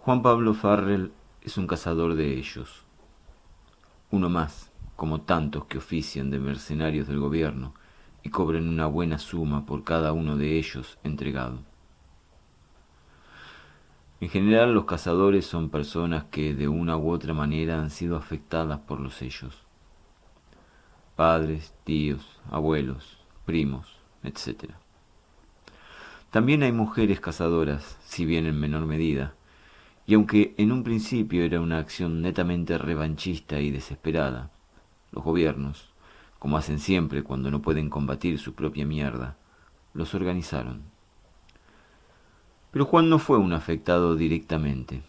Juan Pablo Farrell es un cazador de ellos, uno más, como tantos que ofician de mercenarios del gobierno y cobran una buena suma por cada uno de ellos entregado. En general, los cazadores son personas que de una u otra manera han sido afectadas por los sellos. Padres, tíos, abuelos, primos, etc. También hay mujeres cazadoras, si bien en menor medida, y aunque en un principio era una acción netamente revanchista y desesperada, los gobiernos, como hacen siempre cuando no pueden combatir su propia mierda, los organizaron. Pero Juan no fue un afectado directamente.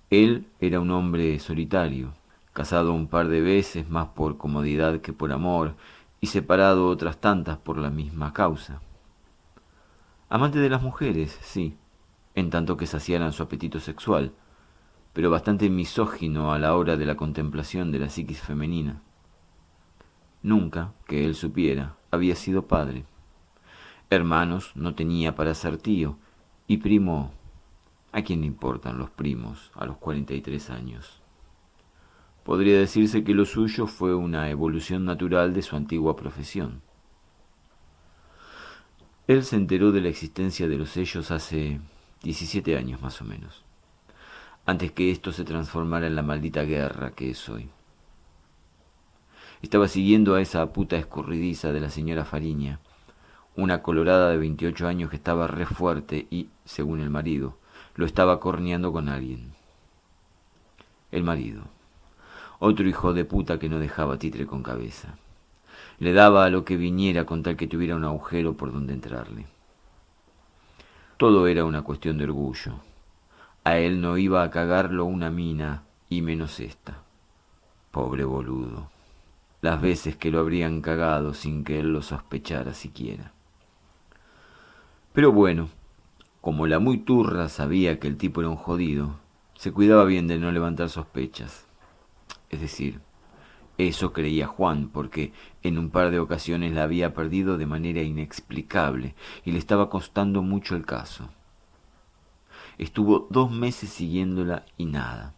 Él era un hombre solitario, casado un par de veces más por comodidad que por amor, y separado otras tantas por la misma causa. Amante de las mujeres, sí, en tanto que saciaran su apetito sexual, pero bastante misógino a la hora de la contemplación de la psiquis femenina. Nunca, que él supiera, había sido padre. Hermanos no tenía para ser tío, y primo, ¿a quién le importan los primos a los 43 años? Podría decirse que lo suyo fue una evolución natural de su antigua profesión. Él se enteró de la existencia de los sellos hace 17 años más o menos, antes que esto se transformara en la maldita guerra que es hoy. Estaba siguiendo a esa puta escurridiza de la señora Fariña, una colorada de 28 años que estaba re fuerte y, según el marido, lo estaba corneando con alguien. El marido, otro hijo de puta que no dejaba títere con cabeza. Le daba a lo que viniera con tal que tuviera un agujero por donde entrarle. Todo era una cuestión de orgullo. A él no iba a cagarlo una mina, y menos esta. Pobre boludo. Las veces que lo habrían cagado sin que él lo sospechara siquiera. Pero bueno, como la muy turra sabía que el tipo era un jodido, se cuidaba bien de no levantar sospechas. Es decir, eso creía Juan, porque en un par de ocasiones la había perdido de manera inexplicable y le estaba costando mucho el caso. Estuvo 2 meses siguiéndola y nada.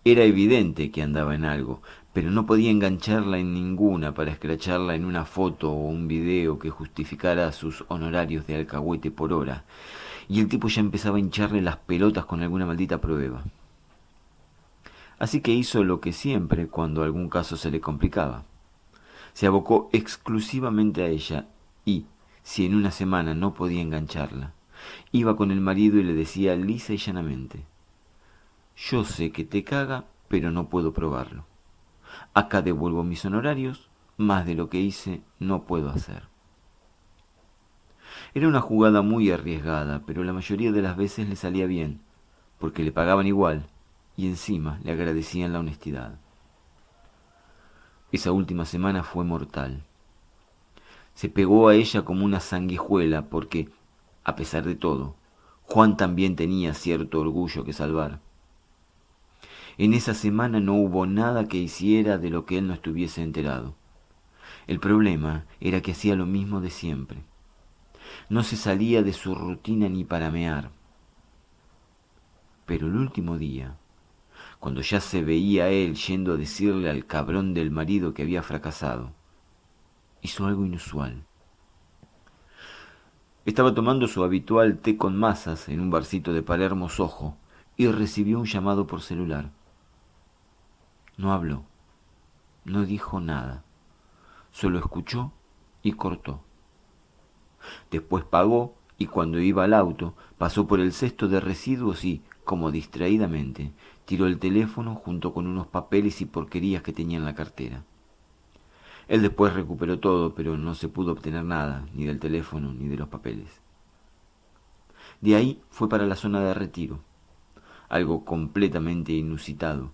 Era evidente que andaba en algo, pero no podía engancharla en ninguna para escracharla en una foto o un video que justificara sus honorarios de alcahuete por hora, y el tipo ya empezaba a hincharle las pelotas con alguna maldita prueba. Así que hizo lo que siempre cuando algún caso se le complicaba. Se abocó exclusivamente a ella y, si en una semana no podía engancharla, iba con el marido y le decía lisa y llanamente: yo sé que te caga, pero no puedo probarlo. Acá devuelvo mis honorarios, más de lo que hice no puedo hacer. Era una jugada muy arriesgada, pero la mayoría de las veces le salía bien, porque le pagaban igual y encima le agradecían la honestidad. Esa última semana fue mortal. Se pegó a ella como una sanguijuela porque, a pesar de todo, Juan también tenía cierto orgullo que salvar. En esa semana no hubo nada que hiciera de lo que él no estuviese enterado. El problema era que hacía lo mismo de siempre. No se salía de su rutina ni para mear. Pero el último día, cuando ya se veía él yendo a decirle al cabrón del marido que había fracasado, hizo algo inusual. Estaba tomando su habitual té con masas en un barcito de Palermo Soho y recibió un llamado por celular. No habló, no dijo nada, solo escuchó y cortó. Después pagó y cuando iba al auto pasó por el cesto de residuos y, como distraídamente, tiró el teléfono junto con unos papeles y porquerías que tenía en la cartera. Él después recuperó todo, pero no se pudo obtener nada, ni del teléfono ni de los papeles. De ahí fue para la zona de retiro, algo completamente inusitado,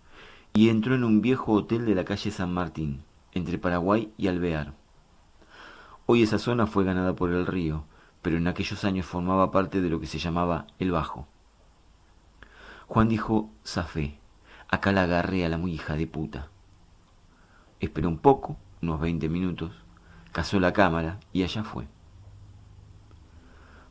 y entró en un viejo hotel de la calle San Martín, entre Paraguay y Alvear. Hoy esa zona fue ganada por el río, pero en aquellos años formaba parte de lo que se llamaba el Bajo. Juan dijo: zafé, acá la agarré a la muy hija de puta. Esperó un poco, unos 20 minutos, cazó la cámara y allá fue.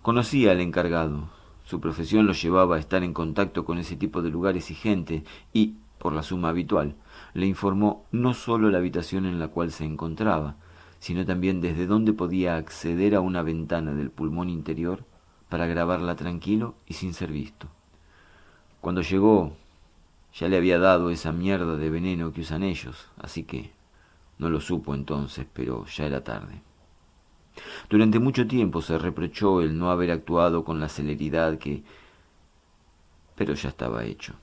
Conocía al encargado, Su profesión lo llevaba a estar en contacto con ese tipo de lugares y gente y, por la suma habitual, le informó no solo la habitación en la cual se encontraba, sino también desde dónde podía acceder a una ventana del pulmón interior para grabarla tranquilo y sin ser visto. Cuando llegó, ya le había dado esa mierda de veneno que usan ellos, así que no lo supo entonces, pero ya era tarde. Durante mucho tiempo se reprochó el no haber actuado con la celeridad que... pero ya estaba hecho.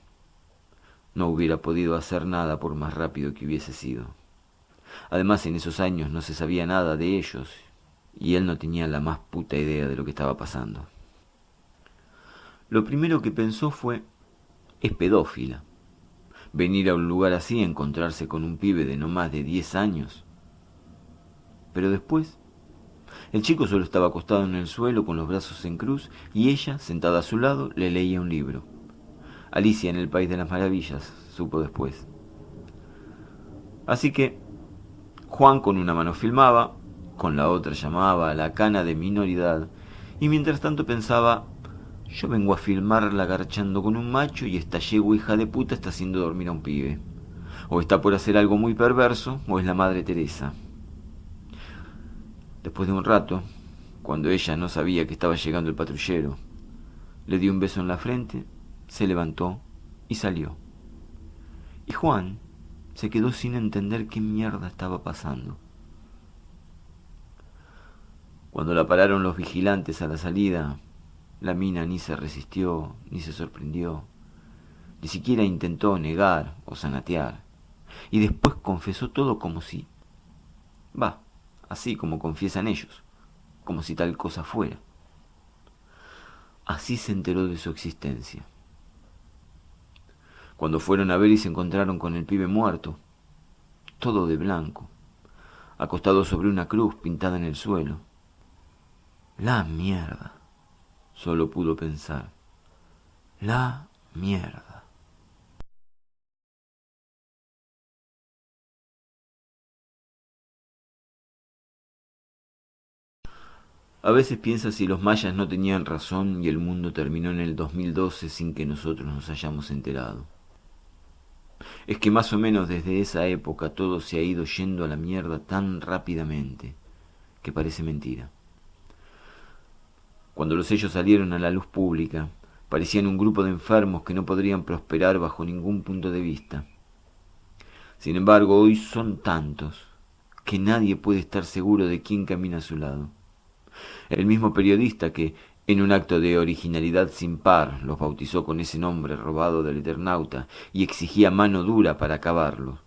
No hubiera podido hacer nada por más rápido que hubiese sido. Además, en esos años no se sabía nada de ellos, y él no tenía la más puta idea de lo que estaba pasando. Lo primero que pensó fue, es pedófila. Venir a un lugar así, encontrarse con un pibe de no más de 10 años. Pero después, el chico solo estaba acostado en el suelo con los brazos en cruz y ella, sentada a su lado, le leía un libro. Alicia en el País de las Maravillas, supo después. Así que Juan con una mano filmaba, con la otra llamaba a la cana de minoridad, y mientras tanto pensaba, yo vengo a filmarla garchando con un macho y esta yegua hija de puta está haciendo dormir a un pibe. O está por hacer algo muy perverso, o es la Madre Teresa. Después de un rato, cuando ella no sabía que estaba llegando el patrullero, le dio un beso en la frente, se levantó y salió. Y Juan se quedó sin entender qué mierda estaba pasando. Cuando la pararon los vigilantes a la salida, la mina ni se resistió, ni se sorprendió, ni siquiera intentó negar o zanatear, y después confesó todo como si... así como confiesan ellos, como si tal cosa fuera. Así se enteró de su existencia. Cuando fueron a ver y se encontraron con el pibe muerto, todo de blanco, acostado sobre una cruz pintada en el suelo. La mierda, solo pudo pensar. La mierda. A veces piensa si los mayas no tenían razón y el mundo terminó en el 2012 sin que nosotros nos hayamos enterado. Es que más o menos desde esa época todo se ha ido yendo a la mierda tan rápidamente que parece mentira. Cuando los sellos salieron a la luz pública, parecían un grupo de enfermos que no podrían prosperar bajo ningún punto de vista. Sin embargo, hoy son tantos que nadie puede estar seguro de quién camina a su lado. El mismo periodista que, en un acto de originalidad sin par, los bautizó con ese nombre robado del Eternauta y exigía mano dura para acabarlos,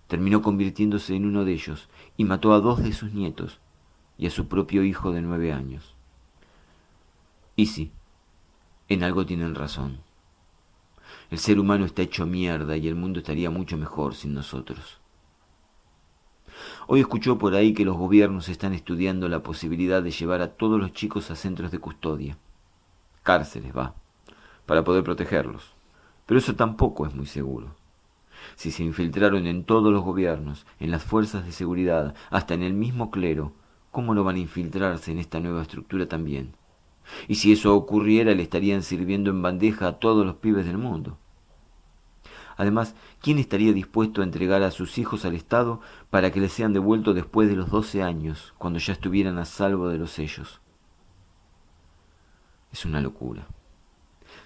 terminó convirtiéndose en uno de ellos y mató a 2 de sus nietos y a su propio hijo de 9 años. Y sí, en algo tienen razón. El ser humano está hecho mierda y el mundo estaría mucho mejor sin nosotros. Hoy escuchó por ahí que los gobiernos están estudiando la posibilidad de llevar a todos los chicos a centros de custodia. Cárceles, para poder protegerlos. Pero eso tampoco es muy seguro. Si se infiltraron en todos los gobiernos, en las fuerzas de seguridad, hasta en el mismo clero, ¿cómo no van a infiltrarse en esta nueva estructura también? Y si eso ocurriera, le estarían sirviendo en bandeja a todos los pibes del mundo. Además, ¿quién estaría dispuesto a entregar a sus hijos al Estado para que les sean devueltos después de los 12 años, cuando ya estuvieran a salvo de los sellos? Es una locura.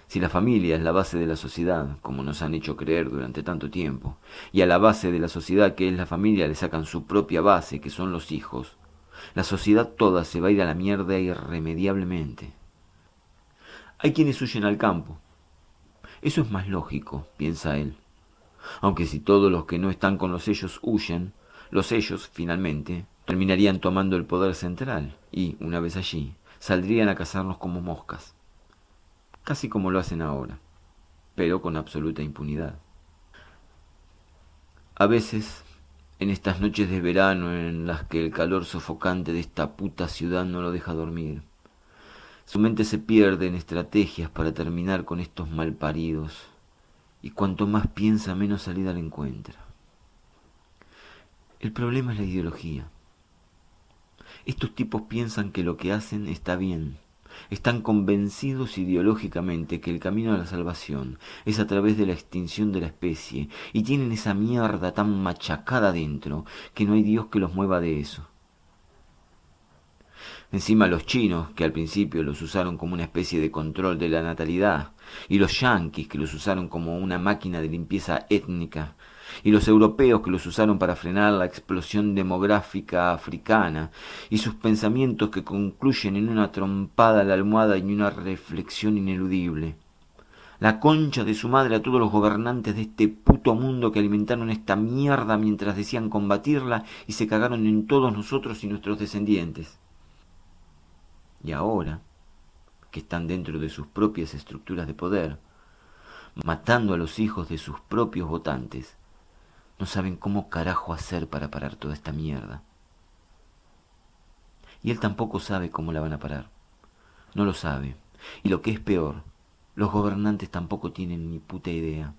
Si la familia es la base de la sociedad, como nos han hecho creer durante tanto tiempo, y a la base de la sociedad que es la familia le sacan su propia base, que son los hijos, la sociedad toda se va a ir a la mierda irremediablemente. Hay quienes huyen al campo. Eso es más lógico, piensa él. Aunque si todos los que no están con los sellos huyen, los sellos, finalmente, terminarían tomando el poder central y, una vez allí, saldrían a cazarnos como moscas. Casi como lo hacen ahora, pero con absoluta impunidad. A veces, en estas noches de verano en las que el calor sofocante de esta puta ciudad no lo deja dormir, su mente se pierde en estrategias para terminar con estos malparidos, y cuanto más piensa menos salida le encuentra. El problema es la ideología. Estos tipos piensan que lo que hacen está bien, Están convencidos ideológicamente que el camino a la salvación es a través de la extinción de la especie, y tienen esa mierda tan machacada dentro que no hay Dios que los mueva de eso. Encima los chinos, que al principio los usaron como una especie de control de la natalidad, y los yanquis, que los usaron como una máquina de limpieza étnica, y los europeos, que los usaron para frenar la explosión demográfica africana, y sus pensamientos que concluyen en una trompada a la almohada y una reflexión ineludible. La concha de su madre a todos los gobernantes de este puto mundo que alimentaron esta mierda mientras decían combatirla y se cagaron en todos nosotros y nuestros descendientes. Y ahora, que están dentro de sus propias estructuras de poder, matando a los hijos de sus propios votantes, no saben cómo carajo hacer para parar toda esta mierda. Y él tampoco sabe cómo la van a parar. No lo sabe. Y lo que es peor, los gobernantes tampoco tienen ni puta idea.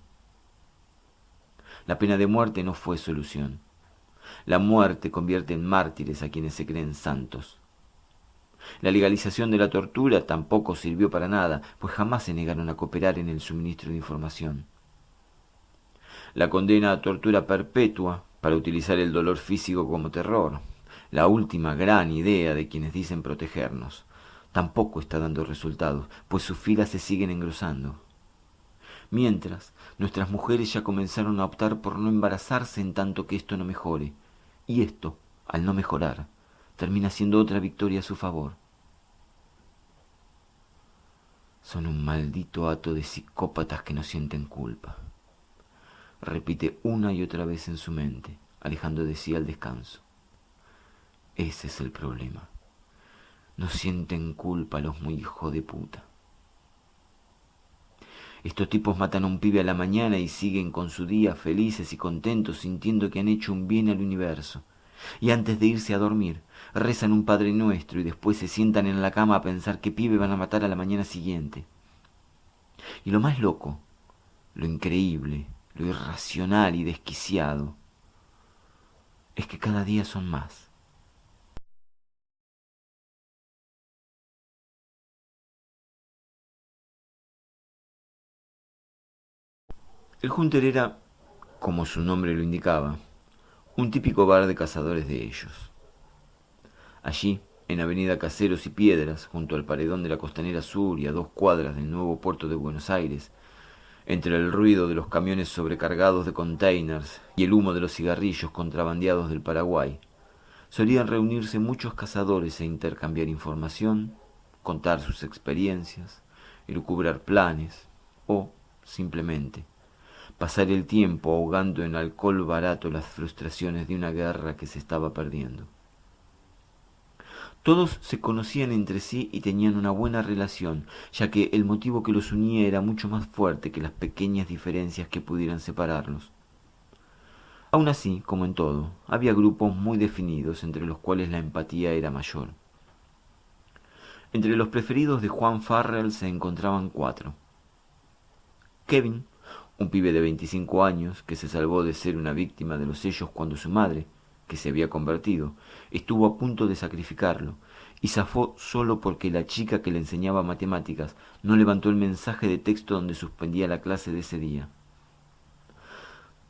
La pena de muerte no fue solución. La muerte convierte en mártires a quienes se creen santos. La legalización de la tortura tampoco sirvió para nada, pues jamás se negaron a cooperar en el suministro de información. La condena a tortura perpetua para utilizar el dolor físico como terror, la última gran idea de quienes dicen protegernos, tampoco está dando resultados, pues sus filas se siguen engrosando. Mientras, nuestras mujeres ya comenzaron a optar por no embarazarse en tanto que esto no mejore, y esto, al no mejorar, termina siendo otra victoria a su favor. Son un maldito hato de psicópatas que no sienten culpa. Repite una y otra vez en su mente, alejando de sí al descanso. Ese es el problema. No sienten culpa los muy hijos de puta. Estos tipos matan a un pibe a la mañana y siguen con su día felices y contentos, sintiendo que han hecho un bien al universo. Y antes de irse a dormir, rezan un Padre Nuestro y después se sientan en la cama a pensar qué pibe van a matar a la mañana siguiente. Y lo más loco, lo increíble, lo irracional y desquiciado, es que cada día son más. El Hunter era, como su nombre lo indicaba, un típico bar de cazadores de ellos. Allí, en Avenida Caseros y Piedras, junto al paredón de la Costanera Sur y a 2 cuadras del nuevo puerto de Buenos Aires, entre el ruido de los camiones sobrecargados de containers y el humo de los cigarrillos contrabandeados del Paraguay, solían reunirse muchos cazadores e intercambiar información, contar sus experiencias, elucubrar planes o, simplemente, pasar el tiempo ahogando en alcohol barato las frustraciones de una guerra que se estaba perdiendo. Todos se conocían entre sí y tenían una buena relación, ya que el motivo que los unía era mucho más fuerte que las pequeñas diferencias que pudieran separarlos. Aun así, como en todo, había grupos muy definidos entre los cuales la empatía era mayor. Entre los preferidos de Juan Farrell se encontraban 4. Kevin, un pibe de 25 años que se salvó de ser una víctima de los sellos cuando su madre, que se había convertido, estuvo a punto de sacrificarlo, y zafó solo porque la chica que le enseñaba matemáticas no levantó el mensaje de texto donde suspendía la clase de ese día.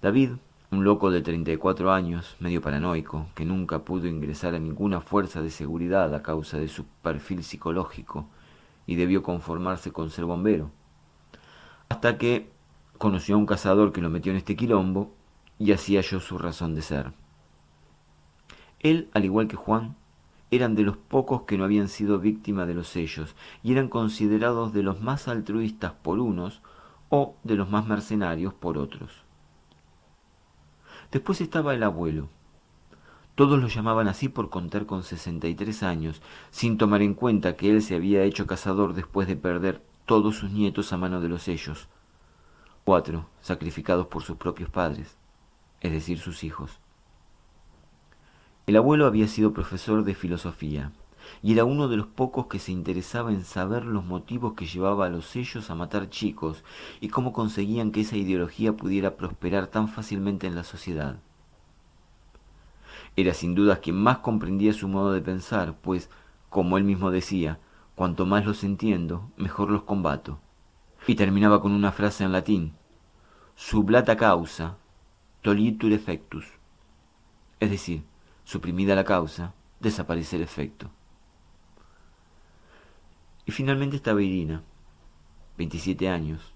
David, un loco de 34 años, medio paranoico, que nunca pudo ingresar a ninguna fuerza de seguridad a causa de su perfil psicológico y debió conformarse con ser bombero, hasta que conoció a un cazador que lo metió en este quilombo y así halló su razón de ser. Él, al igual que Juan, eran de los pocos que no habían sido víctimas de los sellos y eran considerados de los más altruistas por unos o de los más mercenarios por otros. Después estaba el abuelo. Todos lo llamaban así por contar con 63 años, sin tomar en cuenta que él se había hecho cazador después de perder todos sus nietos a mano de los sellos. 4 sacrificados por sus propios padres, es decir, sus hijos. El abuelo había sido profesor de filosofía y era uno de los pocos que se interesaba en saber los motivos que llevaba a los sellos a matar chicos y cómo conseguían que esa ideología pudiera prosperar tan fácilmente en la sociedad. Era sin duda quien más comprendía su modo de pensar, pues, como él mismo decía, Cuanto más los entiendo, mejor los combato. Y terminaba con una frase en latín: sublata causa, tolitur effectus. Es decir, suprimida la causa, desaparece el efecto. Y finalmente estaba Irina, 27 años,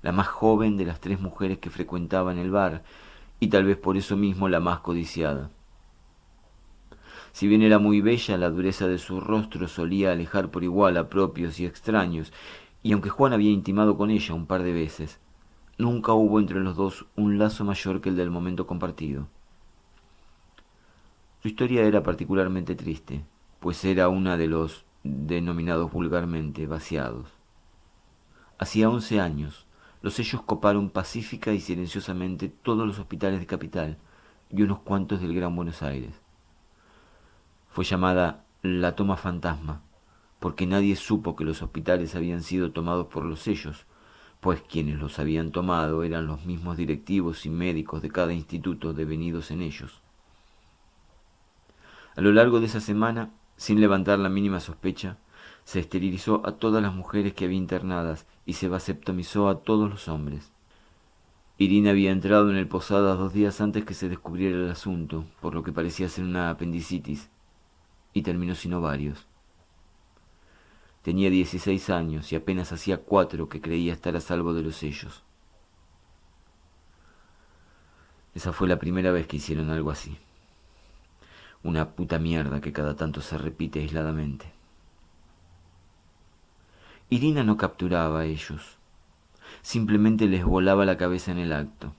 la más joven de las 3 mujeres que frecuentaban el bar, y tal vez por eso mismo la más codiciada. Si bien era muy bella, la dureza de su rostro solía alejar por igual a propios y extraños, y aunque Juan había intimado con ella un par de veces, nunca hubo entre los dos un lazo mayor que el del momento compartido. Su historia era particularmente triste, pues era una de los denominados vulgarmente vaciados. Hacía 11 años, los sellos coparon pacífica y silenciosamente todos los hospitales de Capital y unos cuantos del Gran Buenos Aires. Fue llamada la toma fantasma, porque nadie supo que los hospitales habían sido tomados por los sellos, pues quienes los habían tomado eran los mismos directivos y médicos de cada instituto devenidos en ellos. A lo largo de esa semana, sin levantar la mínima sospecha, se esterilizó a todas las mujeres que había internadas y se vasectomizó a todos los hombres. Irina había entrado en el Posadas 2 días antes que se descubriera el asunto, por lo que parecía ser una apendicitis, y terminó sin ovarios. Tenía 16 años y apenas hacía 4 que creía estar a salvo de los sellos. Esa fue la primera vez que hicieron algo así. Una puta mierda que cada tanto se repite aisladamente. Irina no capturaba a ellos. Simplemente les volaba la cabeza en el acto.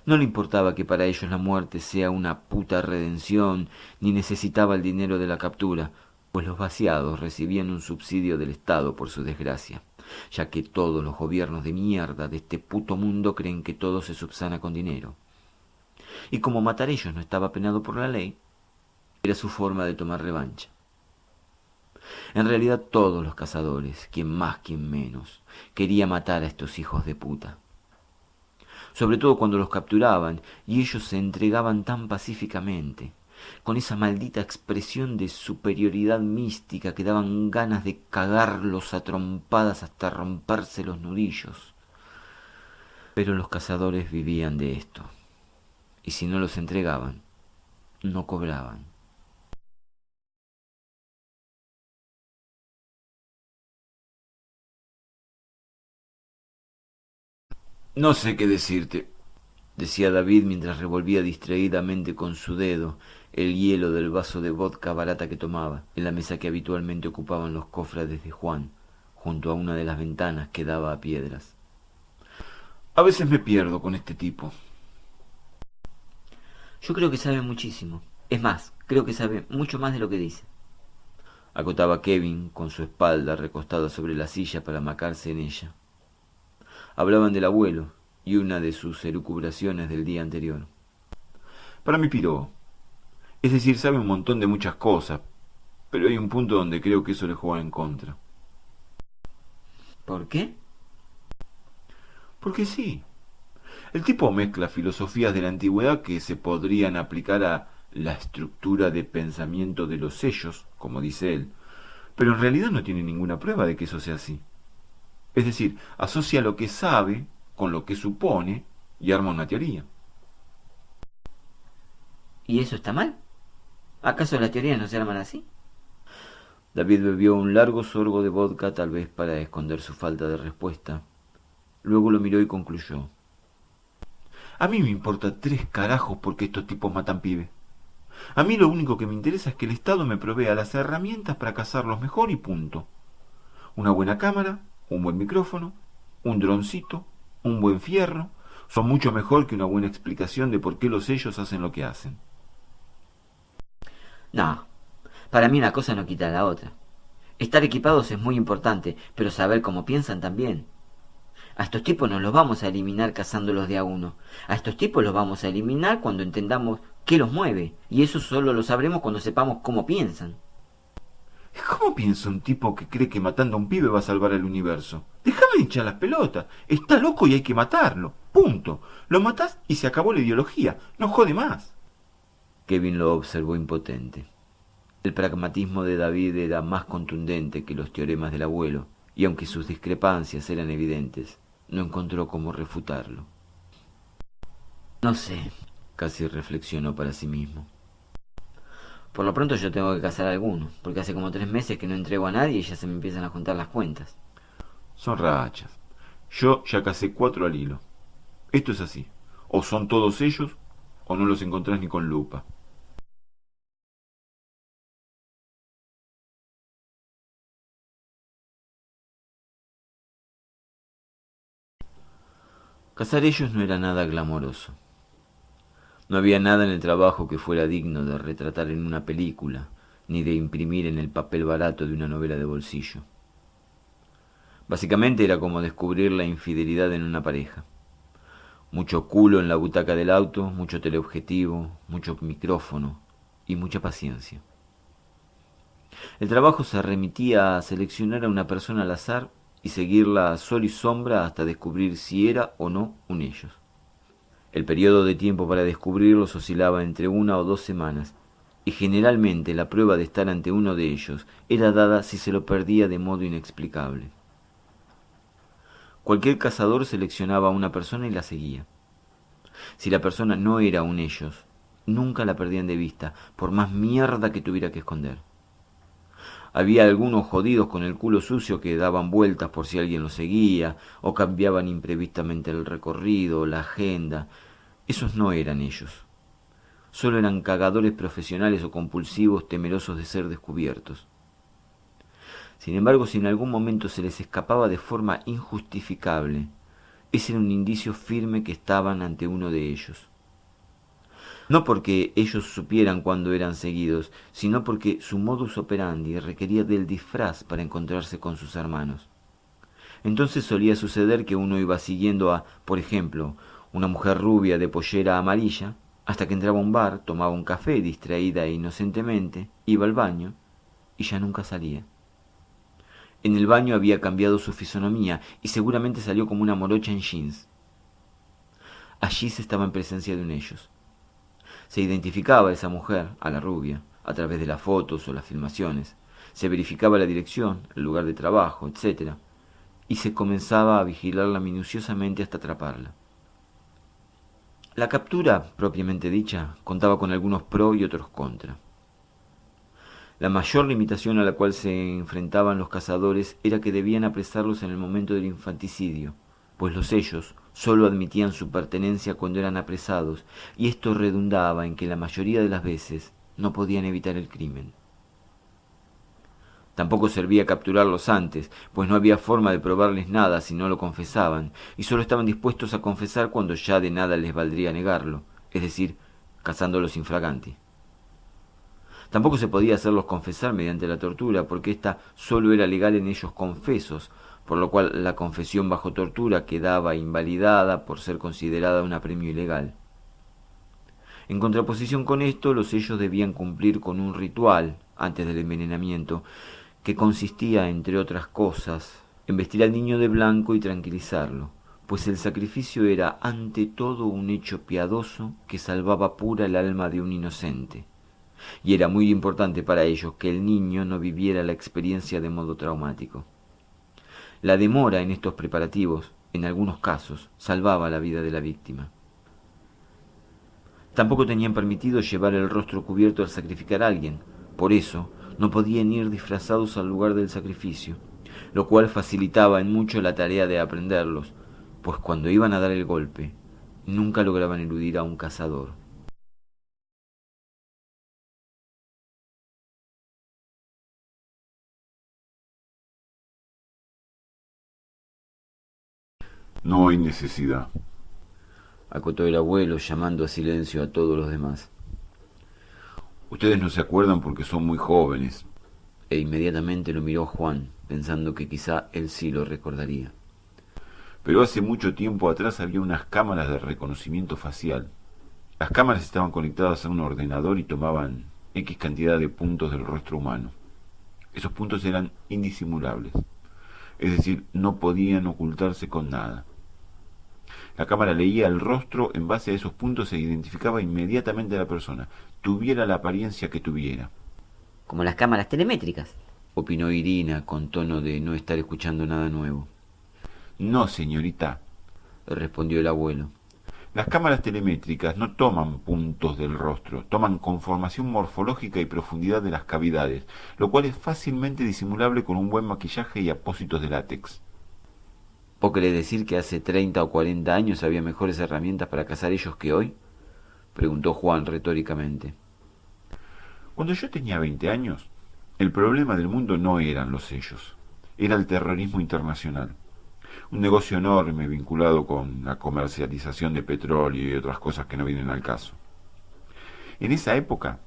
No le importaba que para ellos la muerte sea una puta redención, ni necesitaba el dinero de la captura, pues los vaciados recibían un subsidio del Estado por su desgracia, ya que todos los gobiernos de mierda de este puto mundo creen que todo se subsana con dinero. Y como matar a ellos no estaba penado por la ley, era su forma de tomar revancha. En realidad todos los cazadores, quien más, quien menos, quería matar a estos hijos de puta. Sobre todo cuando los capturaban y ellos se entregaban tan pacíficamente, con esa maldita expresión de superioridad mística que daban ganas de cagarlos a trompadas hasta romperse los nudillos. Pero los cazadores vivían de esto, y si no los entregaban, no cobraban. No sé qué decirte, decía David mientras revolvía distraídamente con su dedo el hielo del vaso de vodka barata que tomaba en la mesa que habitualmente ocupaban los cofrades de Juan, junto a una de las ventanas que daba a piedras. A veces me pierdo con este tipo. Yo creo que sabe muchísimo. Es más, creo que sabe mucho más de lo que dice. Acotaba Kevin con su espalda recostada sobre la silla para amacarse en ella. Hablaban del abuelo y una de sus elucubraciones del día anterior. Para mí piró. Es decir, sabe un montón de muchas cosas, pero hay un punto donde creo que eso le juega en contra. ¿Por qué? Porque sí. El tipo mezcla filosofías de la antigüedad que se podrían aplicar a la estructura de pensamiento de los sellos, como dice él, pero en realidad no tiene ninguna prueba de que eso sea así. Es decir, asocia lo que sabe con lo que supone y arma una teoría. ¿Y eso está mal? ¿Acaso las teorías no se arman así? David bebió un largo sorbo de vodka, tal vez para esconder su falta de respuesta. Luego lo miró y concluyó. A mí me importa 3 carajos porque estos tipos matan pibes. A mí lo único que me interesa es que el Estado me provea las herramientas para cazarlos mejor y punto. Una buena cámara, un buen micrófono, un droncito, un buen fierro, son mucho mejor que una buena explicación de por qué los sellos hacen lo que hacen. No, para mí una cosa no quita la otra. Estar equipados es muy importante, pero saber cómo piensan también. A estos tipos no los vamos a eliminar cazándolos de a uno. A estos tipos los vamos a eliminar cuando entendamos qué los mueve, y eso solo lo sabremos cuando sepamos cómo piensan. ¿Cómo piensa un tipo que cree que matando a un pibe va a salvar el universo? Déjame de hinchar las pelotas. Está loco y hay que matarlo. Punto. Lo matás y se acabó la ideología. No jode más. Kevin lo observó impotente. El pragmatismo de David era más contundente que los teoremas del abuelo, y aunque sus discrepancias eran evidentes, no encontró cómo refutarlo. No sé, casi reflexionó para sí mismo. Por lo pronto yo tengo que casar a alguno, porque hace como 3 meses que no entrego a nadie y ya se me empiezan a juntar las cuentas. Son rachas. Yo ya casé 4 al hilo. Esto es así. O son todos ellos, o no los encontrás ni con lupa. Casar ellos no era nada glamoroso. No había nada en el trabajo que fuera digno de retratar en una película, ni de imprimir en el papel barato de una novela de bolsillo. Básicamente era como descubrir la infidelidad en una pareja. Mucho culo en la butaca del auto, mucho teleobjetivo, mucho micrófono y mucha paciencia. El trabajo se remitía a seleccionar a una persona al azar y seguirla a sol y sombra hasta descubrir si era o no un ellos. El periodo de tiempo para descubrirlos oscilaba entre 1 o 2 semanas, y generalmente la prueba de estar ante uno de ellos era dada si se lo perdía de modo inexplicable. Cualquier cazador seleccionaba a una persona y la seguía. Si la persona no era un ellos, nunca la perdían de vista, por más mierda que tuviera que esconder. Había algunos jodidos con el culo sucio que daban vueltas por si alguien los seguía, o cambiaban imprevistamente el recorrido, la agenda. Esos no eran ellos. Solo eran cagadores profesionales o compulsivos temerosos de ser descubiertos. Sin embargo, si en algún momento se les escapaba de forma injustificable, ese era un indicio firme que estaban ante uno de ellos. No porque ellos supieran cuándo eran seguidos, sino porque su modus operandi requería del disfraz para encontrarse con sus hermanos. Entonces solía suceder que uno iba siguiendo a, por ejemplo, una mujer rubia de pollera amarilla, hasta que entraba a un bar, tomaba un café distraída e inocentemente, iba al baño y ya nunca salía. En el baño había cambiado su fisonomía y seguramente salió como una morocha en jeans. Allí se estaba en presencia de un ellos. Se identificaba a esa mujer, a la rubia, a través de las fotos o las filmaciones. Se verificaba la dirección, el lugar de trabajo, etc. Y se comenzaba a vigilarla minuciosamente hasta atraparla. La captura, propiamente dicha, contaba con algunos pro y otros contra. La mayor limitación a la cual se enfrentaban los cazadores era que debían apresarlos en el momento del infanticidio, pues los sellos solo admitían su pertenencia cuando eran apresados, y esto redundaba en que la mayoría de las veces no podían evitar el crimen. Tampoco servía capturarlos antes, pues no había forma de probarles nada si no lo confesaban, y solo estaban dispuestos a confesar cuando ya de nada les valdría negarlo, es decir, cazándolos infraganti. Tampoco se podía hacerlos confesar mediante la tortura, porque ésta solo era legal en ellos confesos, por lo cual la confesión bajo tortura quedaba invalidada por ser considerada un apremio ilegal. En contraposición con esto, los sellos debían cumplir con un ritual antes del envenenamiento, que consistía, entre otras cosas, en vestir al niño de blanco y tranquilizarlo, pues el sacrificio era ante todo un hecho piadoso que salvaba pura el alma de un inocente, y era muy importante para ellos que el niño no viviera la experiencia de modo traumático. La demora en estos preparativos, en algunos casos, salvaba la vida de la víctima. Tampoco tenían permitido llevar el rostro cubierto al sacrificar a alguien, por eso no podían ir disfrazados al lugar del sacrificio, lo cual facilitaba en mucho la tarea de aprenderlos, pues cuando iban a dar el golpe, nunca lograban eludir a un cazador. No hay necesidad. Acotó el abuelo, llamando a silencio a todos los demás, Ustedes no se acuerdan porque son muy jóvenes. e inmediatamente lo miró Juan, pensando que quizá él sí lo recordaría. Pero hace mucho tiempo atrás había unas cámaras de reconocimiento facial. Las cámaras estaban conectadas a un ordenador y tomaban X cantidad de puntos del rostro humano. Esos puntos eran indisimulables, es decir, no podían ocultarse con nada. La cámara leía el rostro en base a esos puntos e identificaba inmediatamente a la persona, tuviera la apariencia que tuviera. como las cámaras telemétricas, opinó Irina con tono de no estar escuchando nada nuevo. No, señorita, Respondió el abuelo. las cámaras telemétricas no toman puntos del rostro, toman conformación morfológica y profundidad de las cavidades, lo cual es fácilmente disimulable con un buen maquillaje y apósitos de látex. ¿Vos querés decir que hace 30 o 40 años había mejores herramientas para cazar ellos que hoy? Preguntó Juan retóricamente. Cuando yo tenía 20 años, el problema del mundo no eran los sellos, era el terrorismo internacional. Un negocio enorme vinculado con la comercialización de petróleo y otras cosas que no vienen al caso. En esa época,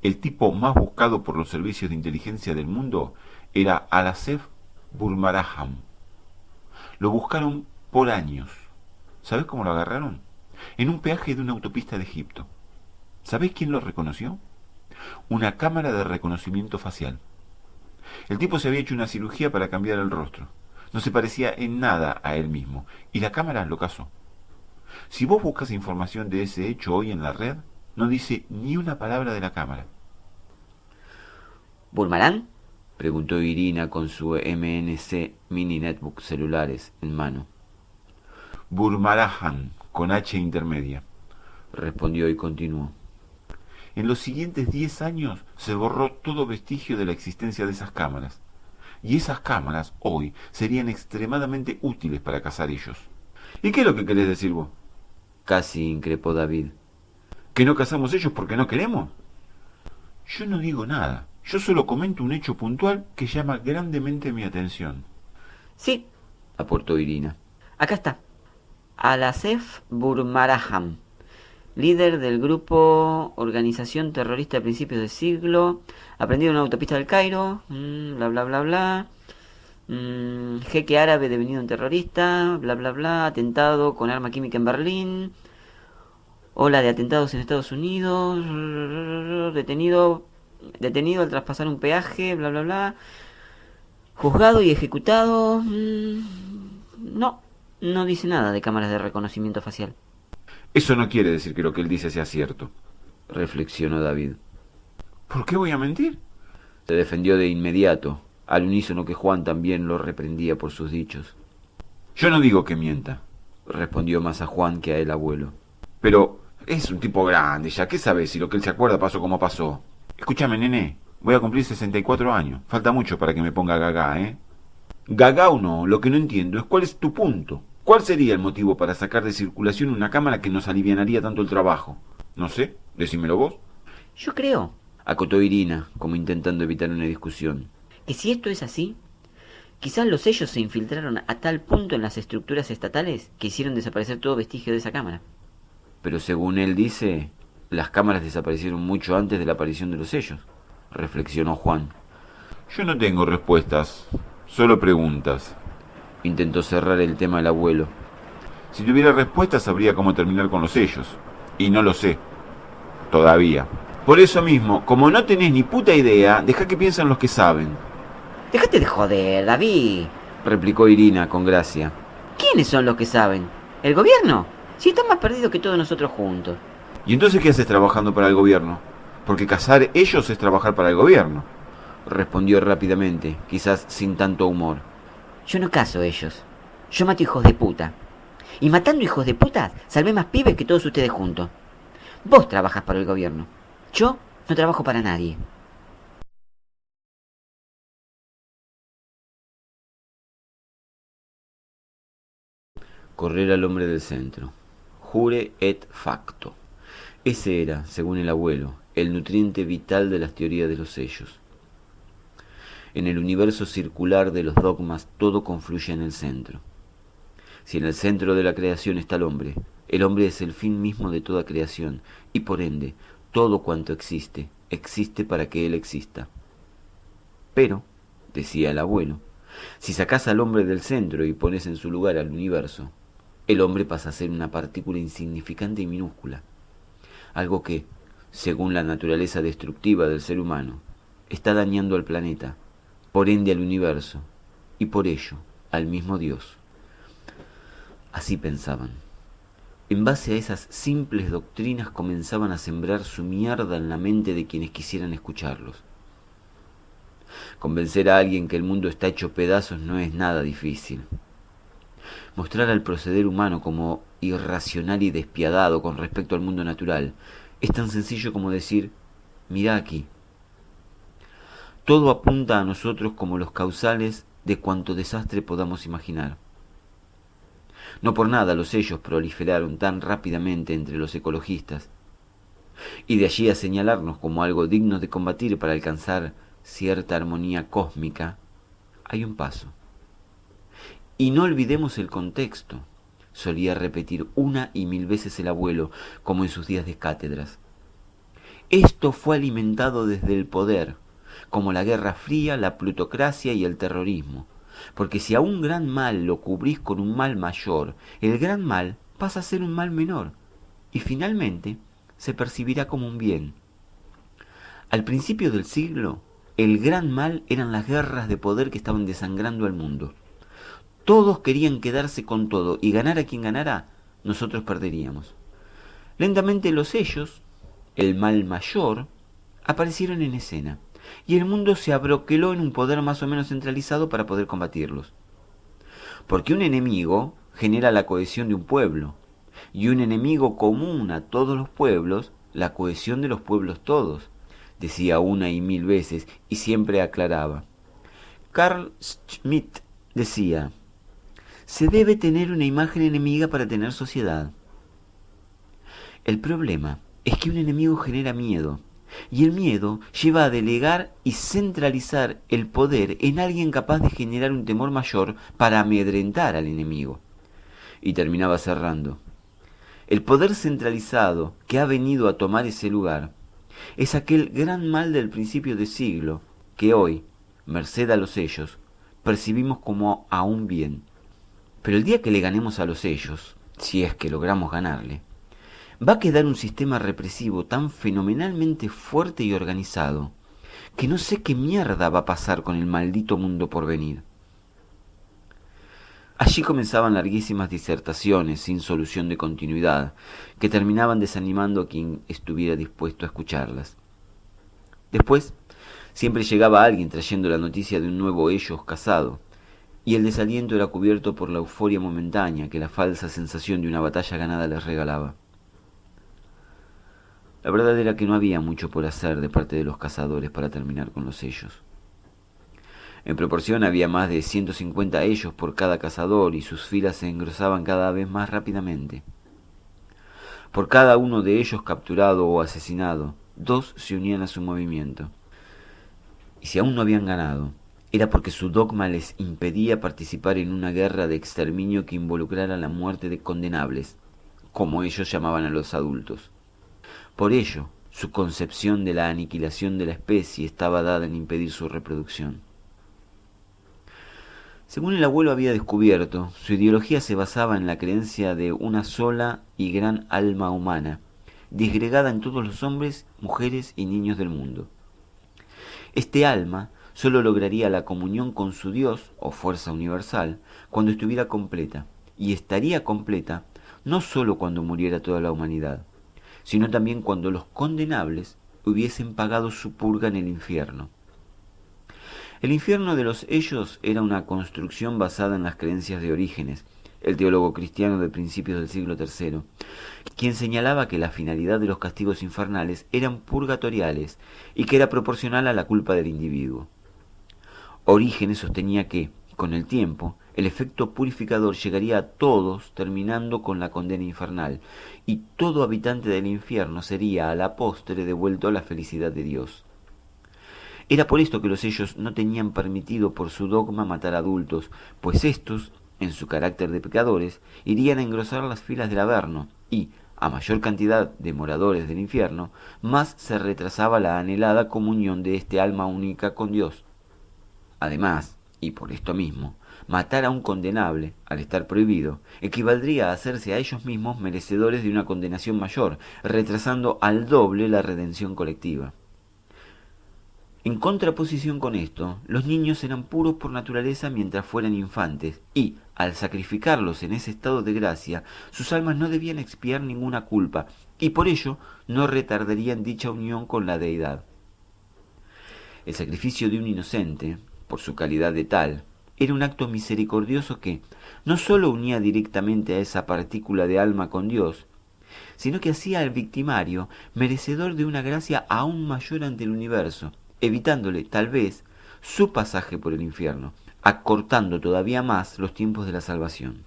el tipo más buscado por los servicios de inteligencia del mundo era Alasef Burmaraham. Lo buscaron por años. ¿Sabés cómo lo agarraron? En un peaje de una autopista de Egipto. ¿Sabés quién lo reconoció? Una cámara de reconocimiento facial. El tipo se había hecho una cirugía para cambiar el rostro. No se parecía en nada a él mismo, y la cámara lo cazó. Si vos buscas información de ese hecho hoy en la red, no dice ni una palabra de la cámara. ¿Burmarán? Preguntó Irina con su MNC Mini Netbook celulares en mano. Burmarahan, con H intermedia. Respondió y continuó. En los siguientes 10 años se borró todo vestigio de la existencia de esas cámaras. Y esas cámaras hoy serían extremadamente útiles para cazar ellos. ¿Y qué es lo que querés decir vos? Casi increpó David. ¿Que no cazamos ellos porque no queremos? Yo no digo nada. Yo solo comento un hecho puntual que llama grandemente mi atención. Sí, Aportó Irina. acá está. Alasef Burmaraham, líder del grupo Organización Terrorista de Principios de Siglo, aprendido en una autopista del Cairo, bla bla bla bla. Jeque árabe devenido en terrorista, bla bla bla, atentado con arma química en Berlín, ola de atentados en Estados Unidos, detenido al traspasar un peaje, bla bla bla, juzgado y ejecutado. No dice nada de cámaras de reconocimiento facial. Eso no quiere decir que lo que él dice sea cierto. Reflexionó David. ¿Por qué voy a mentir? Se defendió de inmediato, al unísono que Juan también lo reprendía por sus dichos. Yo no digo que mienta, Respondió más a Juan que a el abuelo. pero es un tipo grande ya. ¿Qué sabes si lo que él se acuerda pasó como pasó? Escúchame, nene. Voy a cumplir 64 años. Falta mucho para que me ponga gaga, ¿eh? Gaga o no, lo que no entiendo es cuál es tu punto. ¿Cuál sería el motivo para sacar de circulación una cámara que nos alivianaría tanto el trabajo? No sé, decímelo vos. Yo creo Acotó Irina, como intentando evitar una discusión. que si esto es así, quizás los sellos se infiltraron a tal punto en las estructuras estatales que hicieron desaparecer todo vestigio de esa cámara. Pero según él dice, las cámaras desaparecieron mucho antes de la aparición de los sellos, reflexionó Juan. Yo no tengo respuestas, solo preguntas. Intentó cerrar el tema el abuelo. Si tuviera respuestas sabría cómo terminar con los sellos. Y no lo sé. Todavía. Por eso mismo, como no tenés ni puta idea, deja que piensen los que saben. Déjate de joder, David. Replicó Irina con gracia. ¿Quiénes son los que saben? ¿El gobierno? Si están más perdidos que todos nosotros juntos. ¿Y entonces qué haces trabajando para el gobierno? Porque cazar ellos es trabajar para el gobierno. Respondió rápidamente, quizás sin tanto humor. Yo no caso ellos. Yo mato hijos de puta. Y matando hijos de puta, salvé más pibes que todos ustedes juntos. Vos trabajas para el gobierno. Yo no trabajo para nadie. Correr al hombre del centro. Jure et facto. Ese era, según el abuelo, el nutriente vital de las teorías de los sellos. En el universo circular de los dogmas todo confluye en el centro. Si en el centro de la creación está el hombre es el fin mismo de toda creación, y por ende, todo cuanto existe, existe para que él exista. Pero, decía el abuelo, si sacás al hombre del centro y pones en su lugar al universo, el hombre pasa a ser una partícula insignificante y minúscula, algo que, según la naturaleza destructiva del ser humano, está dañando al planeta, por ende al universo, y por ello al mismo Dios. Así pensaban. En base a esas simples doctrinas comenzaban a sembrar su mierda en la mente de quienes quisieran escucharlos. Convencer a alguien que el mundo está hecho pedazos no es nada difícil. Mostrar al proceder humano como irracional y despiadado con respecto al mundo natural es tan sencillo como decir, mirá aquí. Todo apunta a nosotros como los causales de cuanto desastre podamos imaginar. No por nada los sellos proliferaron tan rápidamente entre los ecologistas, y de allí a señalarnos como algo digno de combatir para alcanzar cierta armonía cósmica, hay un paso. Y no olvidemos el contexto, solía repetir una y mil veces el abuelo, como en sus días de cátedras. Esto fue alimentado desde el poder, como la Guerra Fría, la plutocracia y el terrorismo, porque si a un gran mal lo cubrís con un mal mayor, el gran mal pasa a ser un mal menor, y finalmente se percibirá como un bien. Al principio del siglo, el gran mal eran las guerras de poder que estaban desangrando al mundo. Todos querían quedarse con todo, y ganara quien ganara, nosotros perderíamos. Lentamente los sellos, el mal mayor, aparecieron en escena, y el mundo se abroqueló en un poder más o menos centralizado para poder combatirlos. Porque un enemigo genera la cohesión de un pueblo, y un enemigo común a todos los pueblos, la cohesión de los pueblos todos, decía una y mil veces, y siempre aclaraba. Carl Schmitt decía, se debe tener una imagen enemiga para tener sociedad. El problema es que un enemigo genera miedo, y el miedo lleva a delegar y centralizar el poder en alguien capaz de generar un temor mayor para amedrentar al enemigo. Y terminaba cerrando. El poder centralizado que ha venido a tomar ese lugar es aquel gran mal del principio de siglo que hoy, merced a los sellos, percibimos como a un bien. Pero el día que le ganemos a los sellos, si es que logramos ganarle, va a quedar un sistema represivo tan fenomenalmente fuerte y organizado que no sé qué mierda va a pasar con el maldito mundo por venir. Allí comenzaban larguísimas disertaciones sin solución de continuidad, que terminaban desanimando a quien estuviera dispuesto a escucharlas. Después, siempre llegaba alguien trayendo la noticia de un nuevo ellos casado, y el desaliento era cubierto por la euforia momentánea que la falsa sensación de una batalla ganada les regalaba. La verdad era que no había mucho por hacer de parte de los cazadores para terminar con los sellos. En proporción había más de 150 ellos por cada cazador y sus filas se engrosaban cada vez más rápidamente. Por cada uno de ellos capturado o asesinado, 2 se unían a su movimiento. Y si aún no habían ganado, era porque su dogma les impedía participar en una guerra de exterminio que involucrara la muerte de condenables, como ellos llamaban a los adultos. Por ello, su concepción de la aniquilación de la especie estaba dada en impedir su reproducción. Según el abuelo había descubierto, su ideología se basaba en la creencia de una sola y gran alma humana, disgregada en todos los hombres, mujeres y niños del mundo. Este alma solo lograría la comunión con su Dios, o fuerza universal, cuando estuviera completa, y estaría completa no solo cuando muriera toda la humanidad, sino también cuando los condenables hubiesen pagado su purga en el infierno. El infierno de los ellos era una construcción basada en las creencias de Orígenes, el teólogo cristiano de principios del siglo III, quien señalaba que la finalidad de los castigos infernales eran purgatoriales y que era proporcional a la culpa del individuo. Orígenes sostenía que, con el tiempo, el efecto purificador llegaría a todos, terminando con la condena infernal, y todo habitante del infierno sería a la postre devuelto a la felicidad de Dios. Era por esto que los sellos no tenían permitido por su dogma matar adultos, pues éstos, en su carácter de pecadores, irían a engrosar las filas del Averno, y, a mayor cantidad de moradores del infierno, más se retrasaba la anhelada comunión de este alma única con Dios. Además, y por esto mismo, matar a un condenable, al estar prohibido, equivaldría a hacerse a ellos mismos merecedores de una condenación mayor, retrasando al doble la redención colectiva. En contraposición con esto, los niños eran puros por naturaleza mientras fueran infantes, y, al sacrificarlos en ese estado de gracia, sus almas no debían expiar ninguna culpa, y por ello no retardarían dicha unión con la deidad. El sacrificio de un inocente, por su calidad de tal, era un acto misericordioso que no sólo unía directamente a esa partícula de alma con Dios, sino que hacía al victimario merecedor de una gracia aún mayor ante el universo, evitándole, tal vez, su pasaje por el infierno, acortando todavía más los tiempos de la salvación.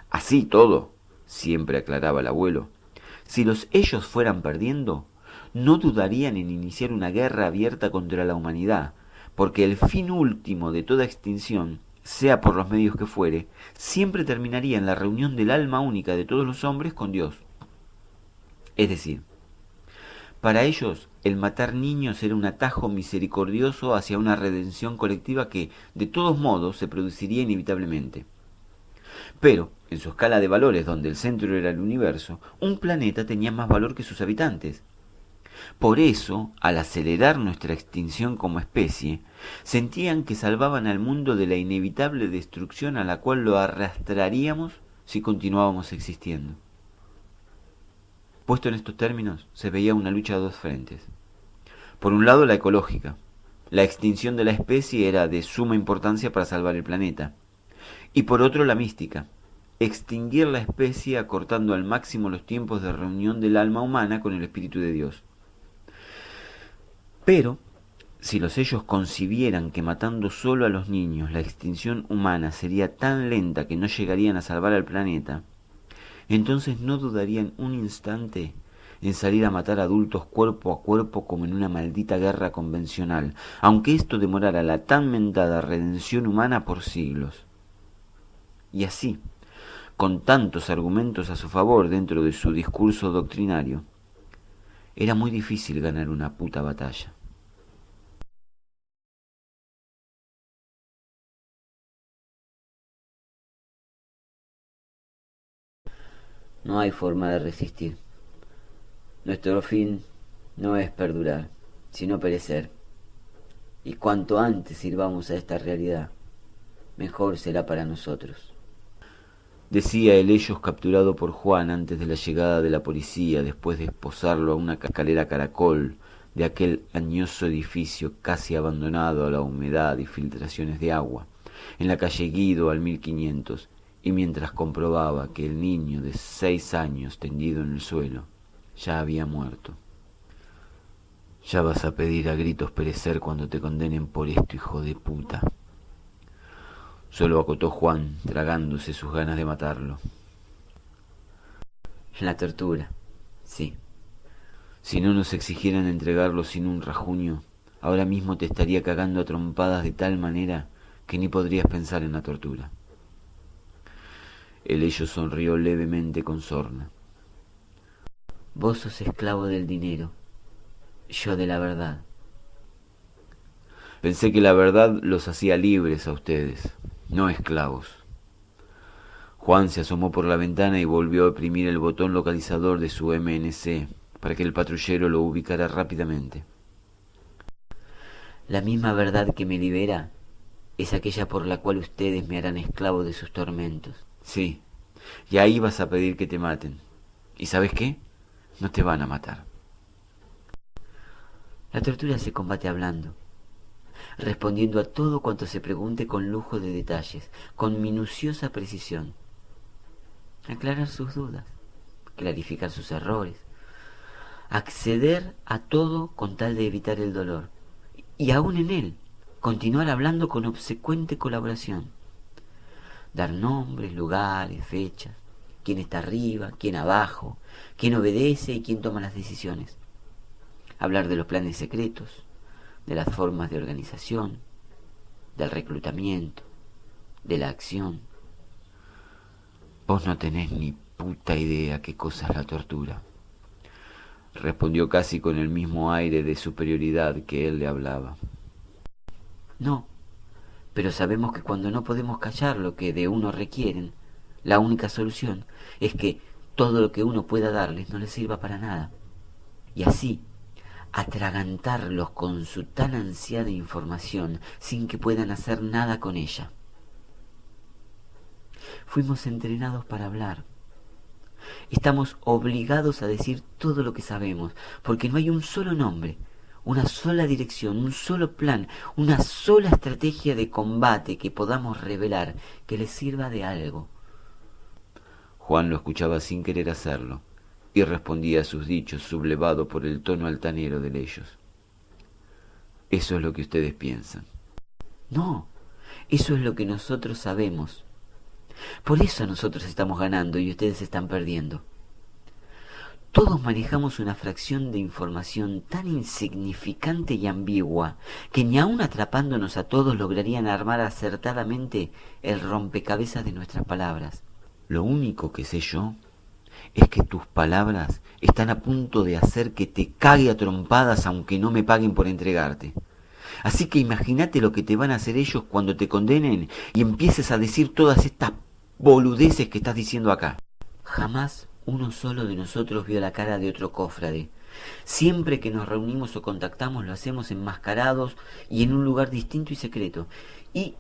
Así todo, siempre aclaraba el abuelo, si los ellos fueran perdiendo, no dudarían en iniciar una guerra abierta contra la humanidad, porque el fin último de toda extinción, sea por los medios que fuere, siempre terminaría en la reunión del alma única de todos los hombres con Dios. Es decir, para ellos el matar niños era un atajo misericordioso hacia una redención colectiva que, de todos modos, se produciría inevitablemente. Pero, en su escala de valores, donde el centro era el universo, un planeta tenía más valor que sus habitantes. Por eso, al acelerar nuestra extinción como especie, sentían que salvaban al mundo de la inevitable destrucción a la cual lo arrastraríamos si continuábamos existiendo. Puesto en estos términos, se veía una lucha a dos frentes. Por un lado, la ecológica. La extinción de la especie era de suma importancia para salvar el planeta. Y por otro, la mística. Extinguir la especie acortando al máximo los tiempos de reunión del alma humana con el Espíritu de Dios. Pero, si los ellos concibieran que matando solo a los niños la extinción humana sería tan lenta que no llegarían a salvar al planeta, entonces no dudarían un instante en salir a matar adultos cuerpo a cuerpo como en una maldita guerra convencional, aunque esto demorara la tan mentada redención humana por siglos. Y así, con tantos argumentos a su favor dentro de su discurso doctrinario, era muy difícil ganar una puta batalla. No hay forma de resistir. Nuestro fin no es perdurar, sino perecer. Y cuanto antes sirvamos a esta realidad, mejor será para nosotros. Decía el ellos capturado por Juan antes de la llegada de la policía, después de esposarlo a una escalera caracol de aquel añoso edificio casi abandonado a la humedad y filtraciones de agua, en la calle Guido al 1500, y mientras comprobaba que el niño de 6 años tendido en el suelo ya había muerto. Ya vas a pedir a gritos perecer cuando te condenen por esto, hijo de puta. Solo acotó Juan, tragándose sus ganas de matarlo. La tortura, sí. Si no nos exigieran entregarlo sin un rajuño, ahora mismo te estaría cagando a trompadas de tal manera que ni podrías pensar en la tortura. El ello sonrió levemente con sorna. Vos sos esclavo del dinero, yo de la verdad. Pensé que la verdad los hacía libres a ustedes, no esclavos. Juan se asomó por la ventana y volvió a oprimir el botón localizador de su MNC para que el patrullero lo ubicara rápidamente. La misma verdad que me libera es aquella por la cual ustedes me harán esclavo de sus tormentos. Sí, y ahí vas a pedir que te maten. ¿Y sabes qué? No te van a matar. La tortura se combate hablando, respondiendo a todo cuanto se pregunte con lujo de detalles, con minuciosa precisión. Aclarar sus dudas, clarificar sus errores, acceder a todo con tal de evitar el dolor, y aún en él, continuar hablando con obsecuente colaboración. Dar nombres, lugares, fechas, quién está arriba, quién abajo, quién obedece y quién toma las decisiones. Hablar de los planes secretos, de las formas de organización, del reclutamiento, de la acción. Vos no tenés ni puta idea qué cosa es la tortura, respondió casi con el mismo aire de superioridad que él le hablaba. No, pero sabemos que cuando no podemos callar lo que de uno requieren, la única solución es que todo lo que uno pueda darles no les sirva para nada. Y así, atragantarlos con su tan ansiada información sin que puedan hacer nada con ella. Fuimos entrenados para hablar. Estamos obligados a decir todo lo que sabemos, porque no hay un solo nombre, una sola dirección, un solo plan, una sola estrategia de combate que podamos revelar, que les sirva de algo. Juan lo escuchaba sin querer hacerlo, y respondía a sus dichos sublevado por el tono altanero de ellos. Eso es lo que ustedes piensan. No, eso es lo que nosotros sabemos. Por eso nosotros estamos ganando y ustedes están perdiendo. Todos manejamos una fracción de información tan insignificante y ambigua que ni aun atrapándonos a todos lograrían armar acertadamente el rompecabezas de nuestras palabras. Lo único que sé yo es que tus palabras están a punto de hacer que te cague a trompadas aunque no me paguen por entregarte. Así que imagínate lo que te van a hacer ellos cuando te condenen y empieces a decir todas estas boludeces que estás diciendo acá. Jamás uno solo de nosotros vio la cara de otro cofrade. Siempre que nos reunimos o contactamos lo hacemos enmascarados y en un lugar distinto y secreto. Y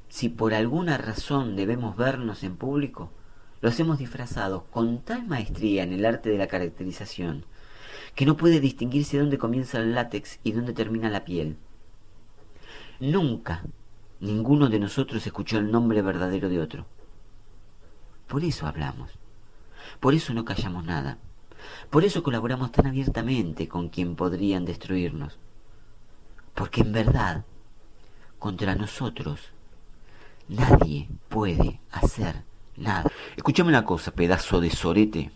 si por alguna razón debemos vernos en público, lo hacemos disfrazados con tal maestría en el arte de la caracterización que no puede distinguirse dónde comienza el látex y dónde termina la piel. Nunca ninguno de nosotros escuchó el nombre verdadero de otro. Por eso hablamos. Por eso no callamos nada. Por eso colaboramos tan abiertamente con quien podrían destruirnos. Porque en verdad, contra nosotros, nadie puede hacer nada. Escúchame una cosa, pedazo de sorete,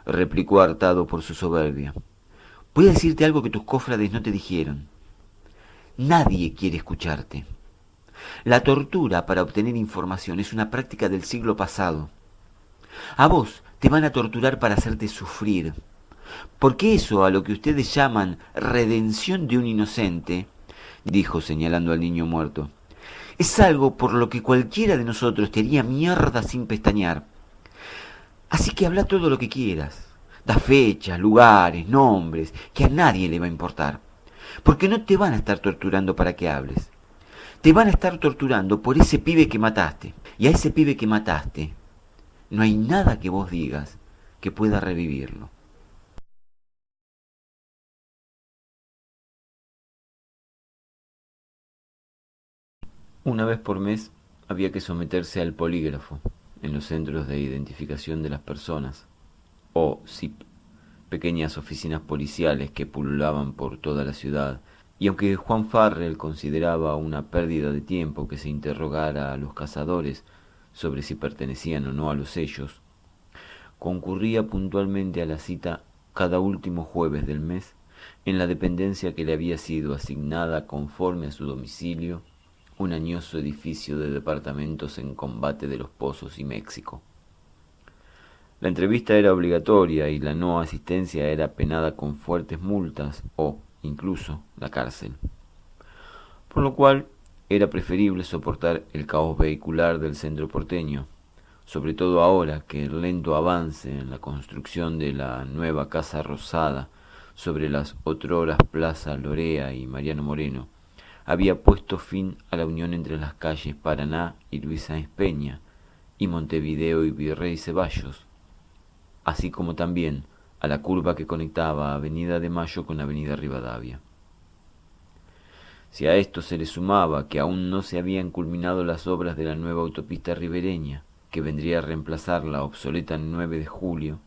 replicó hartado por su soberbia. Voy a decirte algo que tus cofrades no te dijeron. Nadie quiere escucharte. La tortura para obtener información es una práctica del siglo pasado. A vos te van a torturar para hacerte sufrir. Porque eso a lo que ustedes llaman redención de un inocente, dijo señalando al niño muerto, es algo por lo que cualquiera de nosotros te haría mierda sin pestañear. Así que habla todo lo que quieras. Da fechas, lugares, nombres, que a nadie le va a importar. Porque no te van a estar torturando para que hables. Te van a estar torturando por ese pibe que mataste. Y a ese pibe que mataste, no hay nada que vos digas que pueda revivirlo. Una vez por mes había que someterse al polígrafo en los centros de identificación de las personas, o CIP, pequeñas oficinas policiales que pululaban por toda la ciudad, y aunque Juan Farrell consideraba una pérdida de tiempo que se interrogara a los cazadores sobre si pertenecían o no a los sellos, concurría puntualmente a la cita cada último jueves del mes en la dependencia que le había sido asignada conforme a su domicilio, un añoso edificio de departamentos en Combate de los Pozos y México. La entrevista era obligatoria y la no asistencia era penada con fuertes multas o, incluso, la cárcel. Por lo cual, era preferible soportar el caos vehicular del centro porteño, sobre todo ahora que el lento avance en la construcción de la nueva Casa Rosada sobre las otroras Plaza Lorea y Mariano Moreno había puesto fin a la unión entre las calles Paraná y Luis Sáenz Peña y Montevideo y Virrey Ceballos, así como también a la curva que conectaba Avenida de Mayo con Avenida Rivadavia. Si a esto se le sumaba que aún no se habían culminado las obras de la nueva autopista ribereña, que vendría a reemplazar la obsoleta 9 de julio,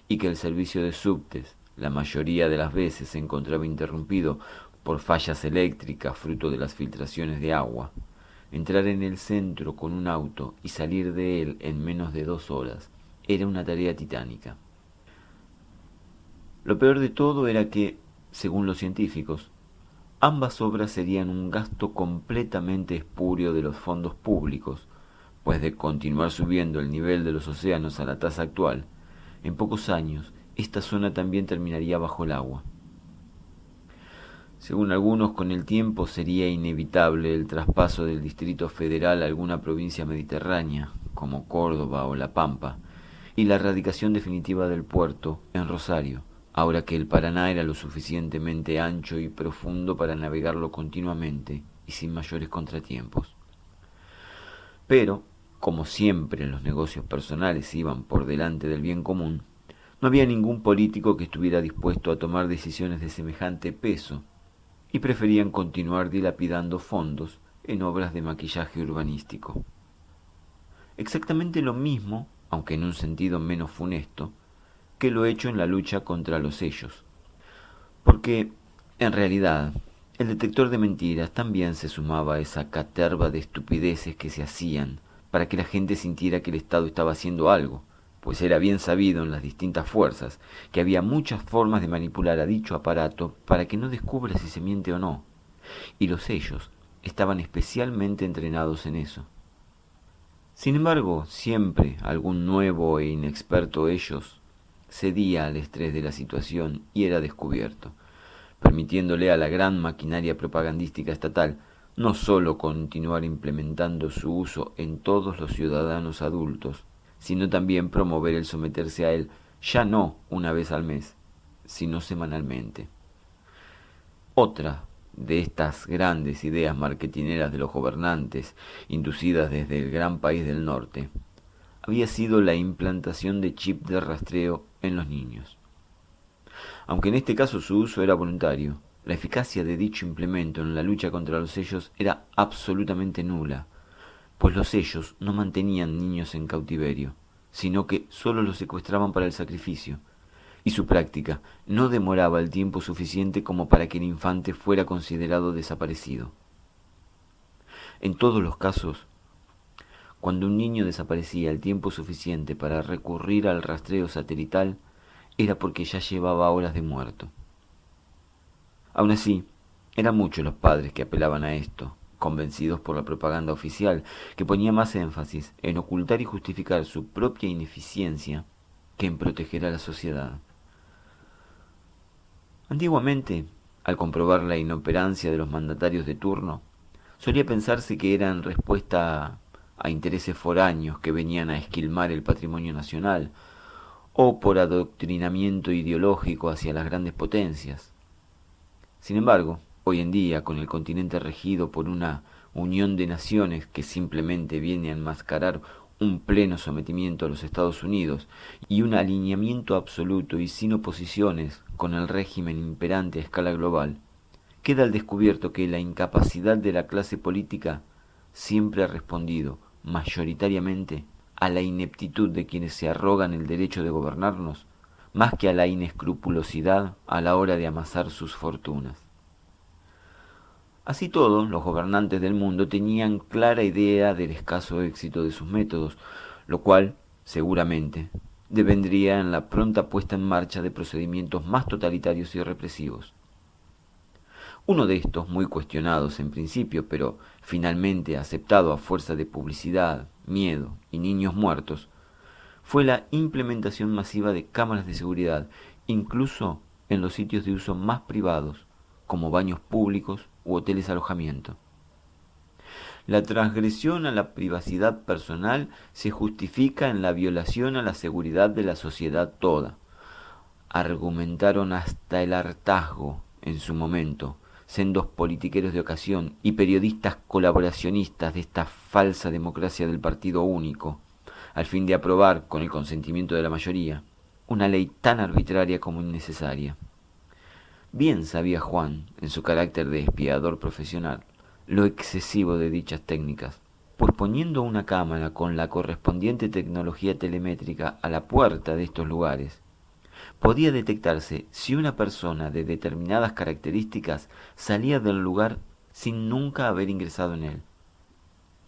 y que el servicio de subtes la mayoría de las veces se encontraba interrumpido por fallas eléctricas fruto de las filtraciones de agua, entrar en el centro con un auto y salir de él en menos de 2 horas era una tarea titánica. Lo peor de todo era que, según los científicos, ambas obras serían un gasto completamente espurio de los fondos públicos, pues de continuar subiendo el nivel de los océanos a la tasa actual, en pocos años esta zona también terminaría bajo el agua. Según algunos, con el tiempo sería inevitable el traspaso del Distrito Federal a alguna provincia mediterránea, como Córdoba o La Pampa, y la radicación definitiva del puerto en Rosario, ahora que el Paraná era lo suficientemente ancho y profundo para navegarlo continuamente y sin mayores contratiempos. Pero, como siempre los negocios personales iban por delante del bien común, no había ningún político que estuviera dispuesto a tomar decisiones de semejante peso y preferían continuar dilapidando fondos en obras de maquillaje urbanístico. Exactamente lo mismo, aunque en un sentido menos funesto, que lo hecho en la lucha contra los sellos. Porque, en realidad, el detector de mentiras también se sumaba a esa caterva de estupideces que se hacían para que la gente sintiera que el Estado estaba haciendo algo, pues era bien sabido en las distintas fuerzas que había muchas formas de manipular a dicho aparato para que no descubra si se miente o no, y los sellos estaban especialmente entrenados en eso. Sin embargo, siempre algún nuevo e inexperto ellos cedía al estrés de la situación y era descubierto, permitiéndole a la gran maquinaria propagandística estatal no sólo continuar implementando su uso en todos los ciudadanos adultos, sino también promover el someterse a él ya no una vez al mes, sino semanalmente. Otra de estas grandes ideas marketineras de los gobernantes, inducidas desde el gran país del norte, había sido la implantación de chip de rastreo en los niños. Aunque en este caso su uso era voluntario, la eficacia de dicho implemento en la lucha contra los sellos era absolutamente nula, pues los sellos no mantenían niños en cautiverio, sino que sólo los secuestraban para el sacrificio, y su práctica no demoraba el tiempo suficiente como para que el infante fuera considerado desaparecido. En todos los casos, cuando un niño desaparecía el tiempo suficiente para recurrir al rastreo satelital, era porque ya llevaba horas de muerto. Aun así, eran muchos los padres que apelaban a esto, convencidos por la propaganda oficial, que ponía más énfasis en ocultar y justificar su propia ineficiencia que en proteger a la sociedad. Antiguamente, al comprobar la inoperancia de los mandatarios de turno, solía pensarse que era en respuesta a intereses foráneos que venían a esquilmar el patrimonio nacional, o por adoctrinamiento ideológico hacia las grandes potencias. Sin embargo, hoy en día, con el continente regido por una unión de naciones que simplemente viene a enmascarar un pleno sometimiento a los Estados Unidos y un alineamiento absoluto y sin oposiciones con el régimen imperante a escala global, queda al descubierto que la incapacidad de la clase política siempre ha respondido, mayoritariamente, a la ineptitud de quienes se arrogan el derecho de gobernarnos, más que a la inescrupulosidad a la hora de amasar sus fortunas. Así todo, los gobernantes del mundo tenían clara idea del escaso éxito de sus métodos, lo cual, seguramente, devendría en la pronta puesta en marcha de procedimientos más totalitarios y represivos. Uno de estos, muy cuestionados en principio, pero finalmente aceptado a fuerza de publicidad, miedo y niños muertos, fue la implementación masiva de cámaras de seguridad, incluso en los sitios de uso más privados, como baños públicos u hoteles alojamiento. La transgresión a la privacidad personal se justifica en la violación a la seguridad de la sociedad toda. Argumentaron hasta el hartazgo en su momento sendos politiqueros de ocasión y periodistas colaboracionistas de esta falsa democracia del partido único, al fin de aprobar, con el consentimiento de la mayoría, una ley tan arbitraria como innecesaria. Bien sabía Juan, en su carácter de espiador profesional, lo excesivo de dichas técnicas, pues poniendo una cámara con la correspondiente tecnología telemétrica a la puerta de estos lugares, podía detectarse si una persona de determinadas características salía del lugar sin nunca haber ingresado en él,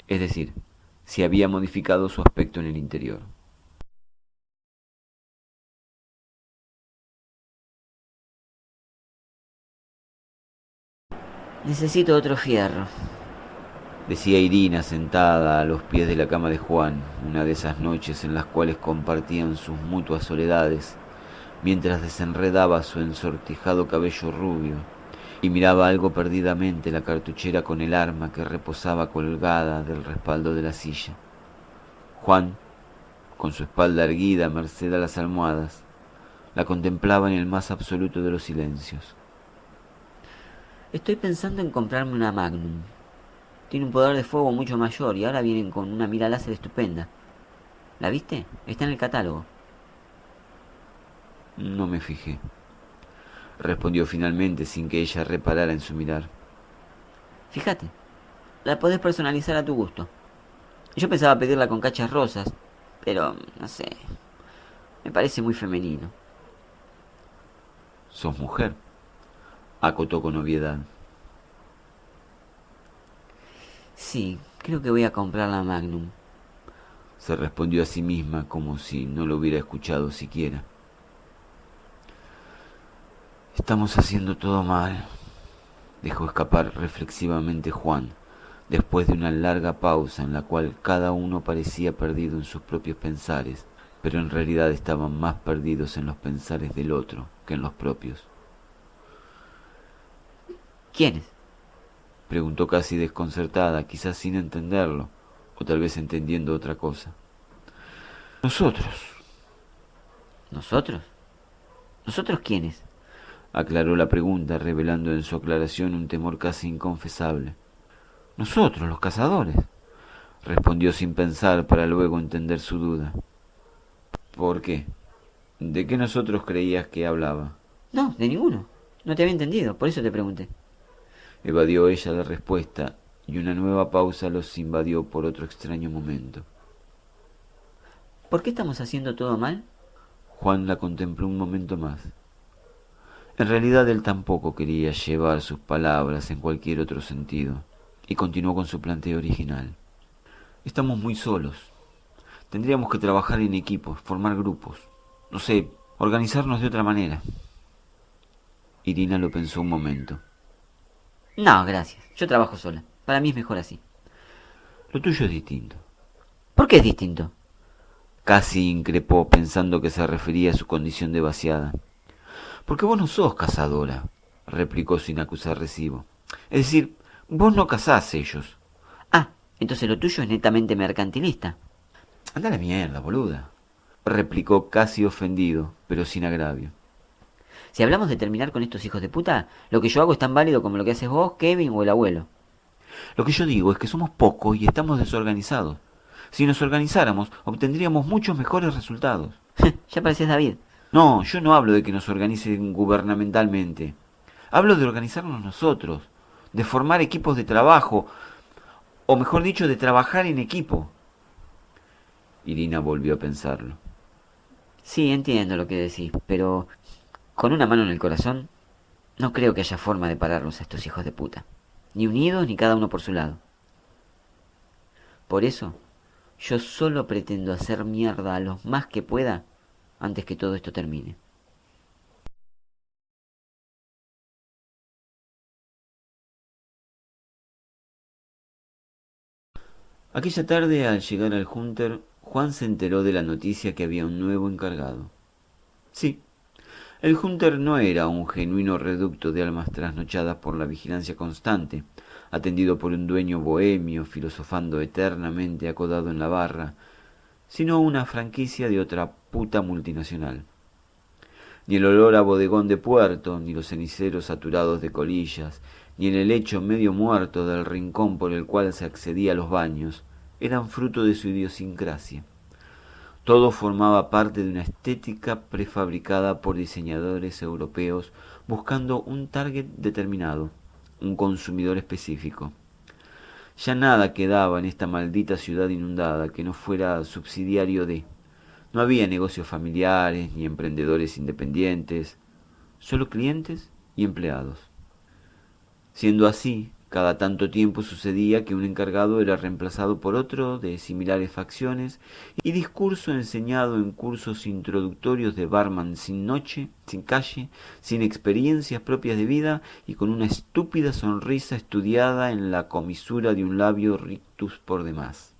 es decir, si había modificado su aspecto en el interior. Necesito otro fierro. Decía Irina sentada a los pies de la cama de Juan, una de esas noches en las cuales compartían sus mutuas soledades, mientras desenredaba su ensortijado cabello rubio y miraba algo perdidamente la cartuchera con el arma que reposaba colgada del respaldo de la silla. Juan, con su espalda erguida merced a las almohadas, la contemplaba en el más absoluto de los silencios. Estoy pensando en comprarme una Magnum. Tiene un poder de fuego mucho mayor y ahora vienen con una mira láser estupenda. ¿La viste? Está en el catálogo. No me fijé. respondió finalmente sin que ella reparara en su mirar. Fíjate, la podés personalizar a tu gusto. Yo pensaba pedirla con cachas rosas, pero no sé, me parece muy femenino. «Sos mujer», acotó con obviedad. Sí, creo que voy a comprar la Magnum. Se respondió a sí misma como si no lo hubiera escuchado siquiera. «Estamos haciendo todo mal», dejó escapar reflexivamente Juan, después de una larga pausa en la cual cada uno parecía perdido en sus propios pensares, pero en realidad estaban más perdidos en los pensares del otro que en los propios. ¿Quiénes? Preguntó casi desconcertada, quizás sin entenderlo, o tal vez entendiendo otra cosa. «Nosotros», ¿Nosotros? ¿Nosotros quiénes? aclaró la pregunta, revelando en su aclaración un temor casi inconfesable. «Nosotros, los cazadores», respondió sin pensar para luego entender su duda. «¿Por qué? ¿De qué nosotros creías que hablaba?». No, de ninguno. No te había entendido, por eso te pregunté. Evadió ella la respuesta, y una nueva pausa los invadió por otro extraño momento. ¿Por qué estamos haciendo todo mal? Juan la contempló un momento más. En realidad él tampoco quería llevar sus palabras en cualquier otro sentido, y continuó con su planteo original. «Estamos muy solos. Tendríamos que trabajar en equipos, formar grupos. No sé, organizarnos de otra manera». Irina lo pensó un momento. No, gracias. Yo trabajo sola. Para mí es mejor así. «Lo tuyo es distinto». ¿Por qué es distinto? Casi increpó, pensando que se refería a su condición de vaciada. «Porque vos no sos cazadora», replicó sin acusar recibo. «Es decir, vos no cazás ellos». Ah, entonces lo tuyo es netamente mercantilista. «Anda a la mierda, boluda», replicó casi ofendido, pero sin agravio. Si hablamos de terminar con estos hijos de puta, lo que yo hago es tan válido como lo que haces vos, Kevin o el abuelo. Lo que yo digo es que somos pocos y estamos desorganizados. Si nos organizáramos, obtendríamos muchos mejores resultados. Ya pareces David. No, yo no hablo de que nos organicen gubernamentalmente. Hablo de organizarnos nosotros, de formar equipos de trabajo, o mejor dicho, de trabajar en equipo. Irina volvió a pensarlo. Sí, entiendo lo que decís, pero con una mano en el corazón, no creo que haya forma de pararlos a estos hijos de puta. Ni unidos ni cada uno por su lado. Por eso, yo solo pretendo hacer mierda a los más que pueda antes que todo esto termine. Aquella tarde, al llegar al Hunter, Juan se enteró de la noticia que había un nuevo encargado. Sí, el Hunter no era un genuino reducto de almas trasnochadas por la vigilancia constante, atendido por un dueño bohemio, filosofando eternamente acodado en la barra, sino una franquicia de otra puta multinacional. Ni el olor a bodegón de puerto, ni los ceniceros saturados de colillas, ni el helecho medio muerto del rincón por el cual se accedía a los baños, eran fruto de su idiosincrasia. Todo formaba parte de una estética prefabricada por diseñadores europeos buscando un target determinado, un consumidor específico. Ya nada quedaba en esta maldita ciudad inundada que no fuera subsidiario de. No había negocios familiares ni emprendedores independientes, solo clientes y empleados. Siendo así, cada tanto tiempo sucedía que un encargado era reemplazado por otro de similares facciones y discurso enseñado en cursos introductorios de barman sin noche, sin calle, sin experiencias propias de vida y con una estúpida sonrisa estudiada en la comisura de un labio rictus por demás.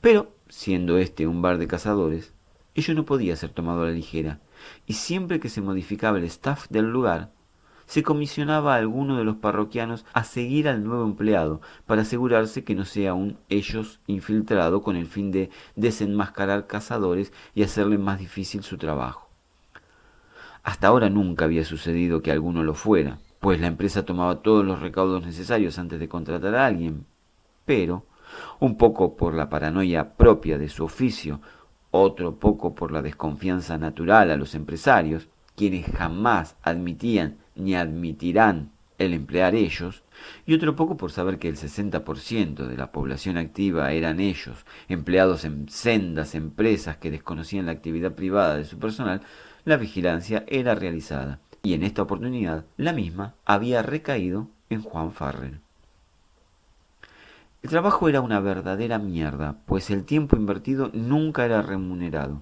Pero, siendo este un bar de cazadores, ello no podía ser tomado a la ligera, y siempre que se modificaba el staff del lugar, se comisionaba a alguno de los parroquianos a seguir al nuevo empleado para asegurarse que no sea un ellos infiltrado con el fin de desenmascarar cazadores y hacerle más difícil su trabajo. Hasta ahora nunca había sucedido que alguno lo fuera, pues la empresa tomaba todos los recaudos necesarios antes de contratar a alguien, pero, un poco por la paranoia propia de su oficio, otro poco por la desconfianza natural a los empresarios, quienes jamás admitían ni admitirán el emplear ellos, y otro poco por saber que el 60% de la población activa eran ellos, empleados en sendas empresas que desconocían la actividad privada de su personal, la vigilancia era realizada, y en esta oportunidad la misma había recaído en Juan Farrell. El trabajo era una verdadera mierda, pues el tiempo invertido nunca era remunerado.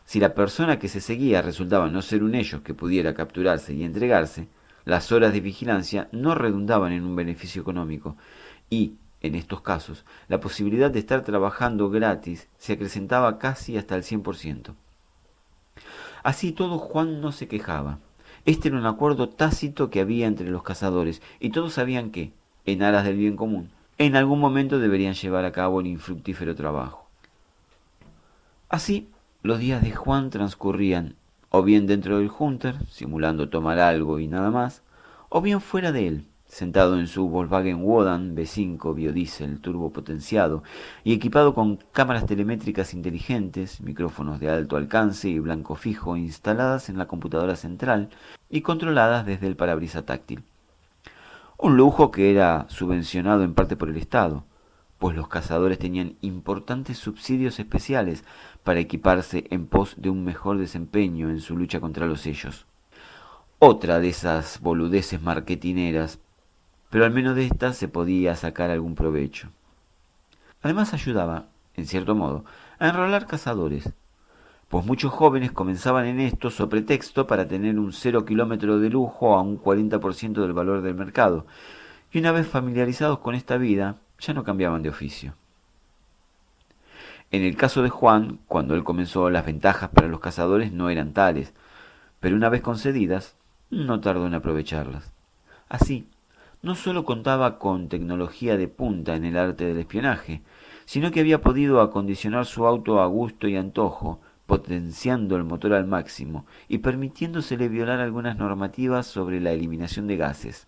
Si la persona que se seguía resultaba no ser un ellos que pudiera capturarse y entregarse, las horas de vigilancia no redundaban en un beneficio económico y, en estos casos, la posibilidad de estar trabajando gratis se acrecentaba casi hasta el 100%. Así todo, Juan no se quejaba. Este era un acuerdo tácito que había entre los cazadores, y todos sabían que, en aras del bien común, en algún momento deberían llevar a cabo el infructífero trabajo. Así, los días de Juan transcurrían o bien dentro del Hunter, simulando tomar algo y nada más, o bien fuera de él, sentado en su Volkswagen Wodan V5 biodiesel turbopotenciado y equipado con cámaras telemétricas inteligentes, micrófonos de alto alcance y blanco fijo instaladas en la computadora central y controladas desde el parabrisas táctil. Un lujo que era subvencionado en parte por el Estado, pues los cazadores tenían importantes subsidios especiales para equiparse en pos de un mejor desempeño en su lucha contra los sellos. Otra de esas boludeces marketineras, pero al menos de estas se podía sacar algún provecho. Además ayudaba, en cierto modo, a enrolar cazadores, pues muchos jóvenes comenzaban en esto sobre pretexto para tener un 0 kilómetro de lujo a un 40% del valor del mercado, y una vez familiarizados con esta vida, ya no cambiaban de oficio. En el caso de Juan, cuando él comenzó, las ventajas para los cazadores no eran tales, pero una vez concedidas, no tardó en aprovecharlas. Así, no solo contaba con tecnología de punta en el arte del espionaje, sino que había podido acondicionar su auto a gusto y antojo, potenciando el motor al máximo y permitiéndosele violar algunas normativas sobre la eliminación de gases.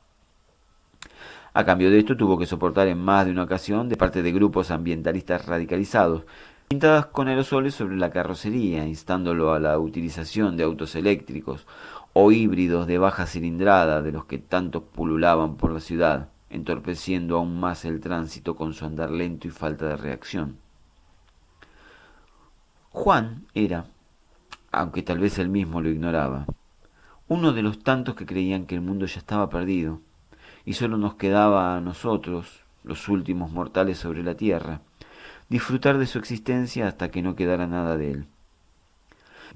A cambio de esto tuvo que soportar en más de una ocasión de parte de grupos ambientalistas radicalizados, pintadas con aerosoles sobre la carrocería, instándolo a la utilización de autos eléctricos o híbridos de baja cilindrada de los que tanto pululaban por la ciudad, entorpeciendo aún más el tránsito con su andar lento y falta de reacción. Juan era, aunque tal vez él mismo lo ignoraba, uno de los tantos que creían que el mundo ya estaba perdido, y solo nos quedaba a nosotros, los últimos mortales sobre la tierra, disfrutar de su existencia hasta que no quedara nada de él.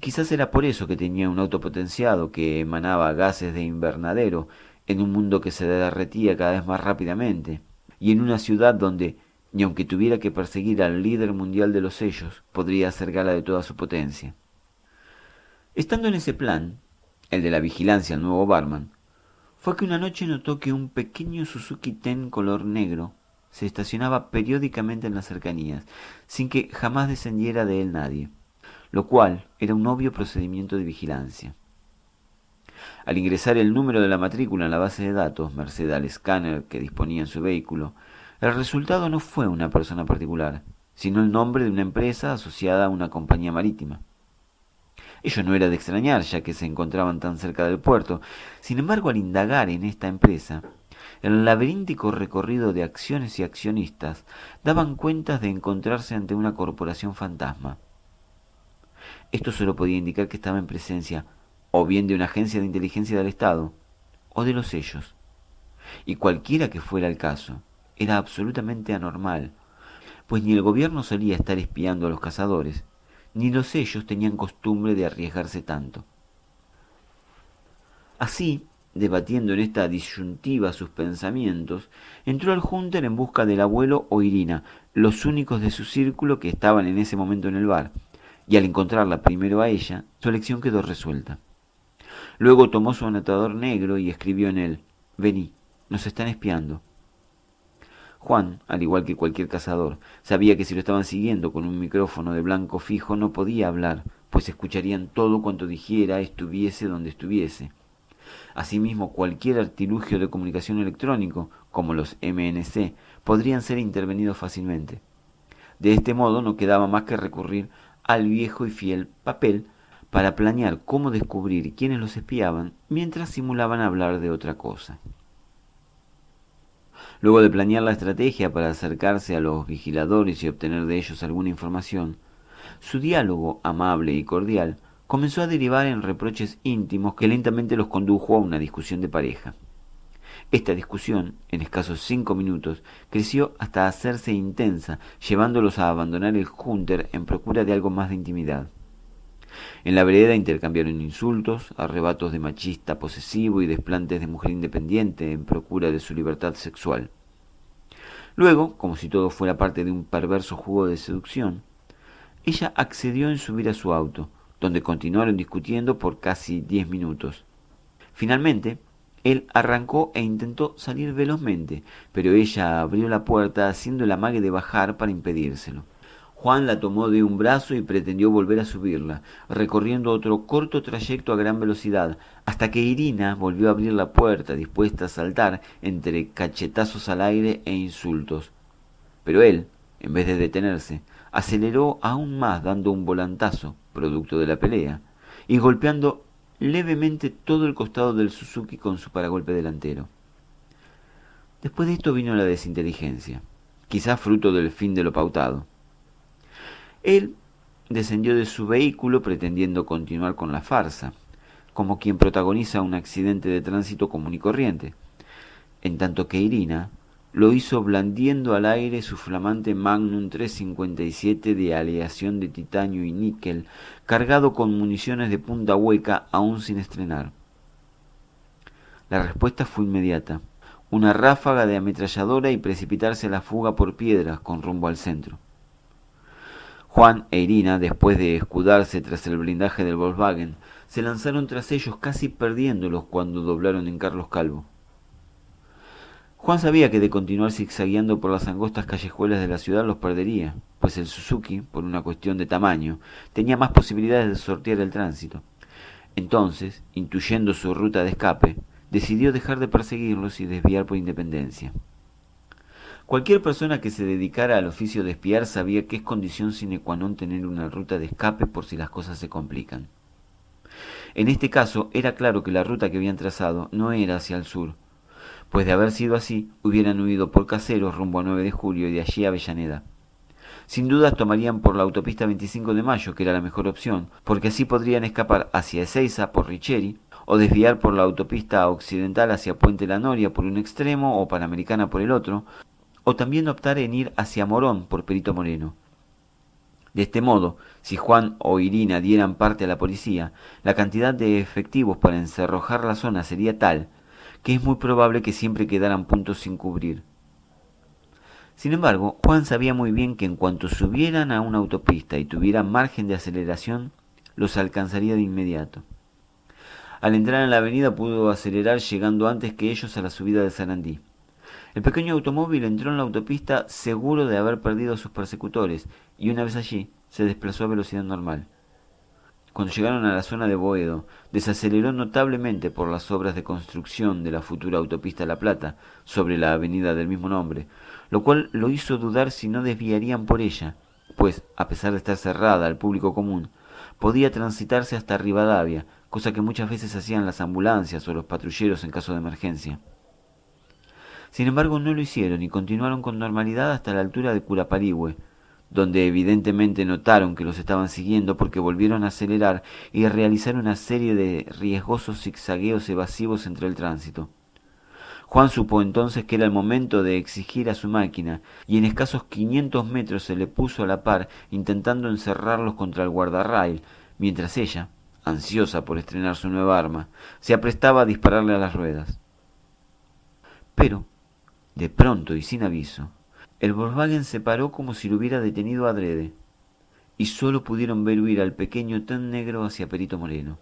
Quizás era por eso que tenía un auto potenciado que emanaba gases de invernadero en un mundo que se derretía cada vez más rápidamente, y en una ciudad donde, ni aunque tuviera que perseguir al líder mundial de los sellos, podría hacer gala de toda su potencia. Estando en ese plan, el de la vigilancia al nuevo barman, fue que una noche notó que un pequeño Suzuki Ten color negro se estacionaba periódicamente en las cercanías, sin que jamás descendiera de él nadie, lo cual era un obvio procedimiento de vigilancia. Al ingresar el número de la matrícula en la base de datos, merced al escáner que disponía en su vehículo, el resultado no fue una persona particular, sino el nombre de una empresa asociada a una compañía marítima. Ello no era de extrañar, ya que se encontraban tan cerca del puerto. Sin embargo, al indagar en esta empresa, el laberíntico recorrido de acciones y accionistas daban cuentas de encontrarse ante una corporación fantasma. Esto solo podía indicar que estaba en presencia o bien de una agencia de inteligencia del Estado o de los sellos. Y cualquiera que fuera el caso, era absolutamente anormal, pues ni el gobierno solía estar espiando a los cazadores, ni los sellos tenían costumbre de arriesgarse tanto. Así, debatiendo en esta disyuntiva sus pensamientos, entró al Hunter en busca del abuelo o Irina, los únicos de su círculo que estaban en ese momento en el bar, y al encontrarla primero a ella, su elección quedó resuelta. Luego tomó su anotador negro y escribió en él: «Vení, nos están espiando». Juan, al igual que cualquier cazador, sabía que si lo estaban siguiendo con un micrófono de blanco fijo no podía hablar, pues escucharían todo cuanto dijera, estuviese donde estuviese. Asimismo, cualquier artilugio de comunicación electrónico, como los MNC, podrían ser intervenidos fácilmente. De este modo no quedaba más que recurrir al viejo y fiel papel para planear cómo descubrir quiénes los espiaban mientras simulaban hablar de otra cosa. Luego de planear la estrategia para acercarse a los vigiladores y obtener de ellos alguna información, su diálogo amable y cordial comenzó a derivar en reproches íntimos que lentamente los condujo a una discusión de pareja. Esta discusión, en escasos 5 minutos, creció hasta hacerse intensa, llevándolos a abandonar el Hunter en procura de algo más de intimidad. En la vereda intercambiaron insultos, arrebatos de machista posesivo y desplantes de mujer independiente en procura de su libertad sexual. Luego, como si todo fuera parte de un perverso juego de seducción, ella accedió en subir a su auto, donde continuaron discutiendo por casi 10 minutos. Finalmente, él arrancó e intentó salir velozmente, pero ella abrió la puerta haciendo el amague de bajar para impedírselo. Juan la tomó de un brazo y pretendió volver a subirla, recorriendo otro corto trayecto a gran velocidad, hasta que Irina volvió a abrir la puerta, dispuesta a saltar entre cachetazos al aire e insultos. Pero él, en vez de detenerse, aceleró aún más dando un volantazo, producto de la pelea, y golpeando levemente todo el costado del Suzuki con su paragolpe delantero. Después de esto vino la desinteligencia, quizás fruto del fin de lo pautado. Él descendió de su vehículo pretendiendo continuar con la farsa, como quien protagoniza un accidente de tránsito común y corriente, en tanto que Irina lo hizo blandiendo al aire su flamante Magnum 357 de aleación de titanio y níquel, cargado con municiones de punta hueca aún sin estrenar. La respuesta fue inmediata, una ráfaga de ametralladora y precipitarse a la fuga por piedras con rumbo al centro. Juan e Irina, después de escudarse tras el blindaje del Volkswagen, se lanzaron tras ellos casi perdiéndolos cuando doblaron en Carlos Calvo. Juan sabía que de continuar zigzagueando por las angostas callejuelas de la ciudad los perdería, pues el Suzuki, por una cuestión de tamaño, tenía más posibilidades de sortear el tránsito. Entonces, intuyendo su ruta de escape, decidió dejar de perseguirlos y desviar por Independencia. Cualquier persona que se dedicara al oficio de espiar sabía que es condición sine qua non tener una ruta de escape por si las cosas se complican. En este caso, era claro que la ruta que habían trazado no era hacia el sur, pues de haber sido así, hubieran huido por Caseros rumbo a 9 de julio y de allí a Avellaneda. Sin dudas tomarían por la autopista 25 de Mayo, que era la mejor opción, porque así podrían escapar hacia Ezeiza por Richeri, o desviar por la autopista occidental hacia Puente La Noria por un extremo o Panamericana por el otro, o también optar en ir hacia Morón por Perito Moreno. De este modo, si Juan o Irina dieran parte a la policía, la cantidad de efectivos para encerrojar la zona sería tal que es muy probable que siempre quedaran puntos sin cubrir. Sin embargo, Juan sabía muy bien que en cuanto subieran a una autopista y tuvieran margen de aceleración, los alcanzaría de inmediato. Al entrar en la avenida pudo acelerar llegando antes que ellos a la subida de Sarandí. El pequeño automóvil entró en la autopista seguro de haber perdido a sus persecutores y una vez allí se desplazó a velocidad normal. Cuando llegaron a la zona de Boedo, desaceleró notablemente por las obras de construcción de la futura autopista La Plata sobre la avenida del mismo nombre, lo cual lo hizo dudar si no desviarían por ella, pues, a pesar de estar cerrada al público común, podía transitarse hasta Rivadavia, cosa que muchas veces hacían las ambulancias o los patrulleros en caso de emergencia. Sin embargo, no lo hicieron y continuaron con normalidad hasta la altura de Curaparigüe, donde evidentemente notaron que los estaban siguiendo porque volvieron a acelerar y a realizar una serie de riesgosos zigzagueos evasivos entre el tránsito. Juan supo entonces que era el momento de exigir a su máquina, y en escasos 500 metros se le puso a la par intentando encerrarlos contra el guardarrail, mientras ella, ansiosa por estrenar su nueva arma, se aprestaba a dispararle a las ruedas. Pero, de pronto y sin aviso, el Volkswagen se paró como si lo hubiera detenido adrede, y solo pudieron ver huir al pequeño tan negro hacia Perito Moreno.